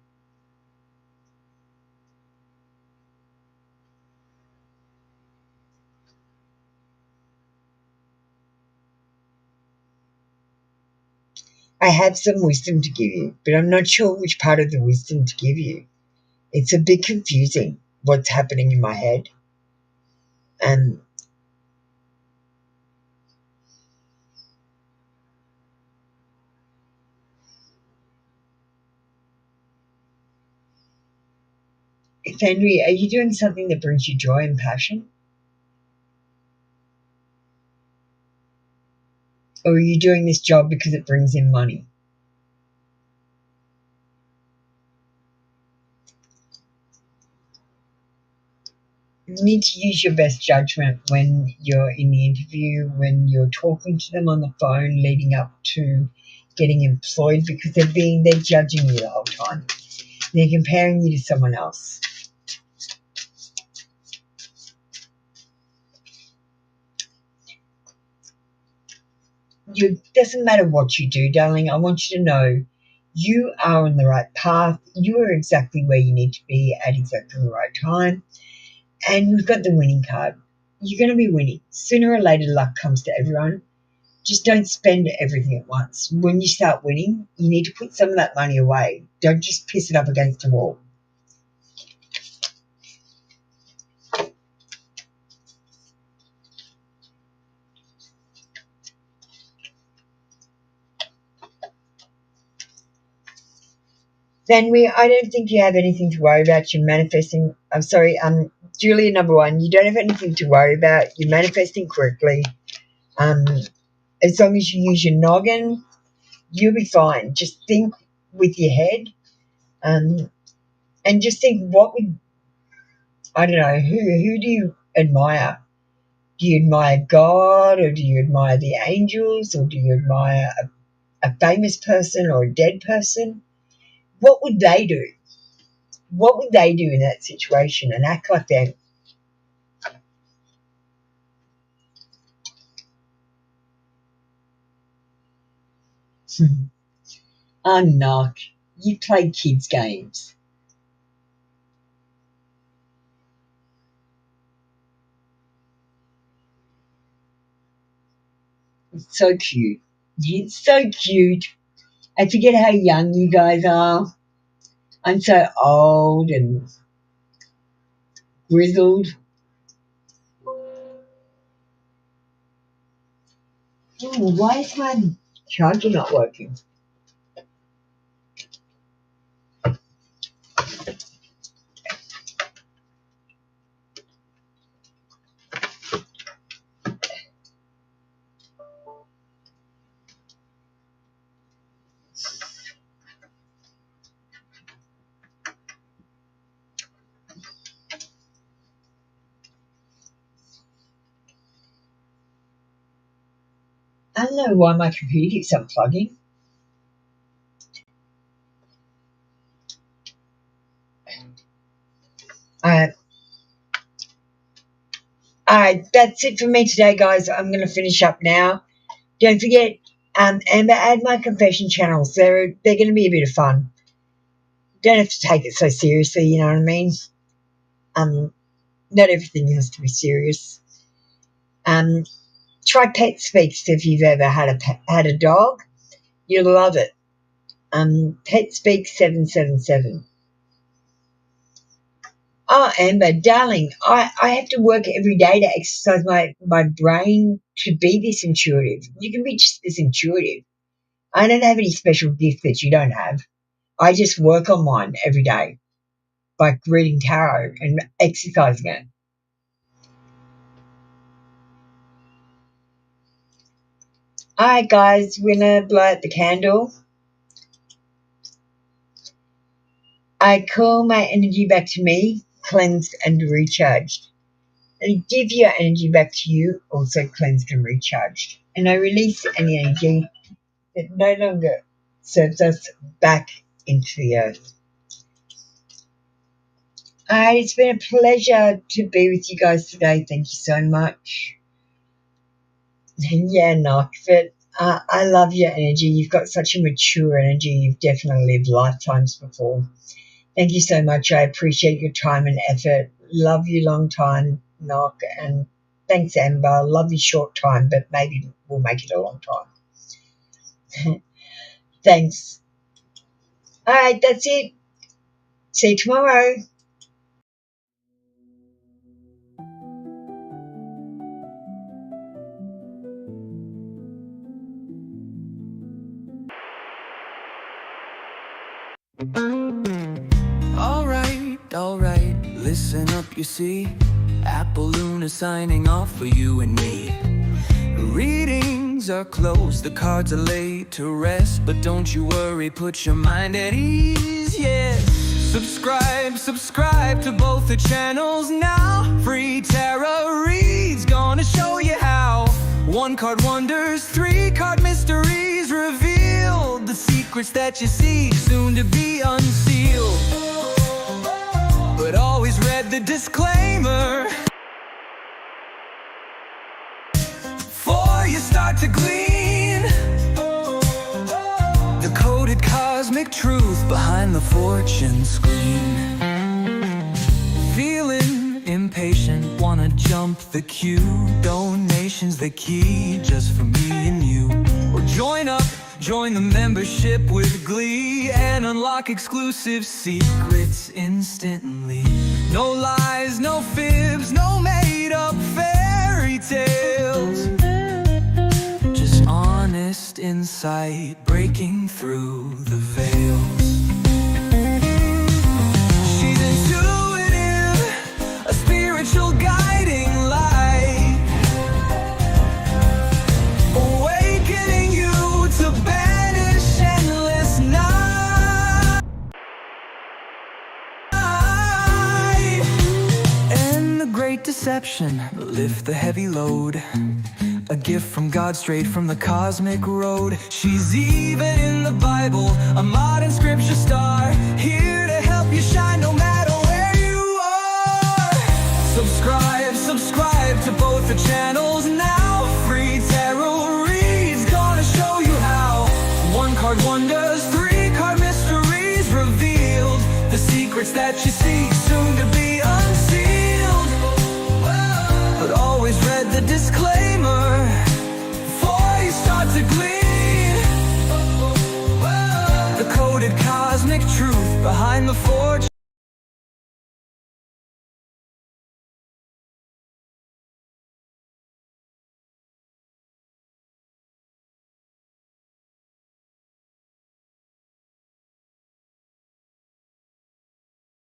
I have some wisdom to give you, but I'm not sure which part of the wisdom to give you. It's a bit confusing what's happening in my head. Henry, are you doing something that brings you joy and passion? Or are you doing this job because it brings in money? You need to use your best judgment when you're in the interview, when you're talking to them on the phone leading up to getting employed, because they're judging you the whole time. They're comparing you to someone else. It doesn't matter what you do, darling. I want you to know you are on the right path. You are exactly where you need to be at exactly the right time. And we've got the winning card. You're going to be winning. Sooner or later, luck comes to everyone. Just don't spend everything at once. When you start winning, you need to put some of that money away. Don't just piss it up against the wall. Then I don't think you have anything to worry about. You're manifesting. I'm sorry, Julia number 1, you don't have anything to worry about. You're manifesting correctly. As long as you use your noggin, you'll be fine. Just think with your head, and just think, I don't know, who do you admire? Do you admire God, or do you admire the angels, or do you admire a famous person or a dead person? What would they do? What would they do in that situation and act like them? I'm not. You play kids' games. It's so cute. It's so cute. I forget how young you guys are. I'm so old and grizzled. Oh, why is my charger not working? I don't know why my computer keeps unplugging. Alright, that's it for me today, guys. I'm going to finish up now. Don't forget, Amber, add my confession channels. They're going to be a bit of fun. Don't have to take it so seriously, you know what I mean? Not everything has to be serious. Try Pet Speaks if you've ever had a dog. You'll love it. Pet Speaks 777. Oh, Amber, darling, I have to work every day to exercise my brain to be this intuitive. You can be just this intuitive. I don't have any special gift that you don't have. I just work on mine every day by reading tarot and exercising it. Alright guys, we're going to blow out the candle. I call my energy back to me, cleansed and recharged. And give your energy back to you, also cleansed and recharged. And I release any energy that no longer serves us back into the earth. Alright, it's been a pleasure to be with you guys today. Thank you so much. Yeah, knock, but I love your energy. You've got such a mature energy. You've definitely lived lifetimes before. Thank you so much. I appreciate your time and effort. Love you long time, Knock. And thanks, Amber. Love you short time, but maybe we'll make it a long time. Thanks. All right, that's it. See you tomorrow. Alright, listen up, you see. Apple Luna signing off for you and me. Readings are closed, the cards are laid to rest, but don't you worry, put your mind at ease, yes. Subscribe to both the channels now. Free tarot reads, gonna show you how. 1 card wonders, 3 card mysteries revealed. The secrets that you seek, soon to be unsealed. But always read the disclaimer before you start to glean the coded cosmic truth behind the fortune screen. Feeling impatient, wanna jump the queue. Donations the key, just for me and you. Or join the membership with glee and unlock exclusive secrets instantly. No lies, no fibs, no made-up fairy tales. Just honest insight breaking through the veils. She's intuitive, a spiritual guiding light, awakening you to banish endless night. And the great deception, lift the heavy load. A gift from God straight from the cosmic road. She's even in the Bible, a modern scripture star, here to help you shine no matter where you are. Subscribe to both the channels now. Free tarot reads, gonna show you how. 1 card wonders, 3 card mysteries revealed. The secrets that you seek, soon to be unsealed. But always read the disclaimer before you start to glean the coded cosmic truth behind the fortune.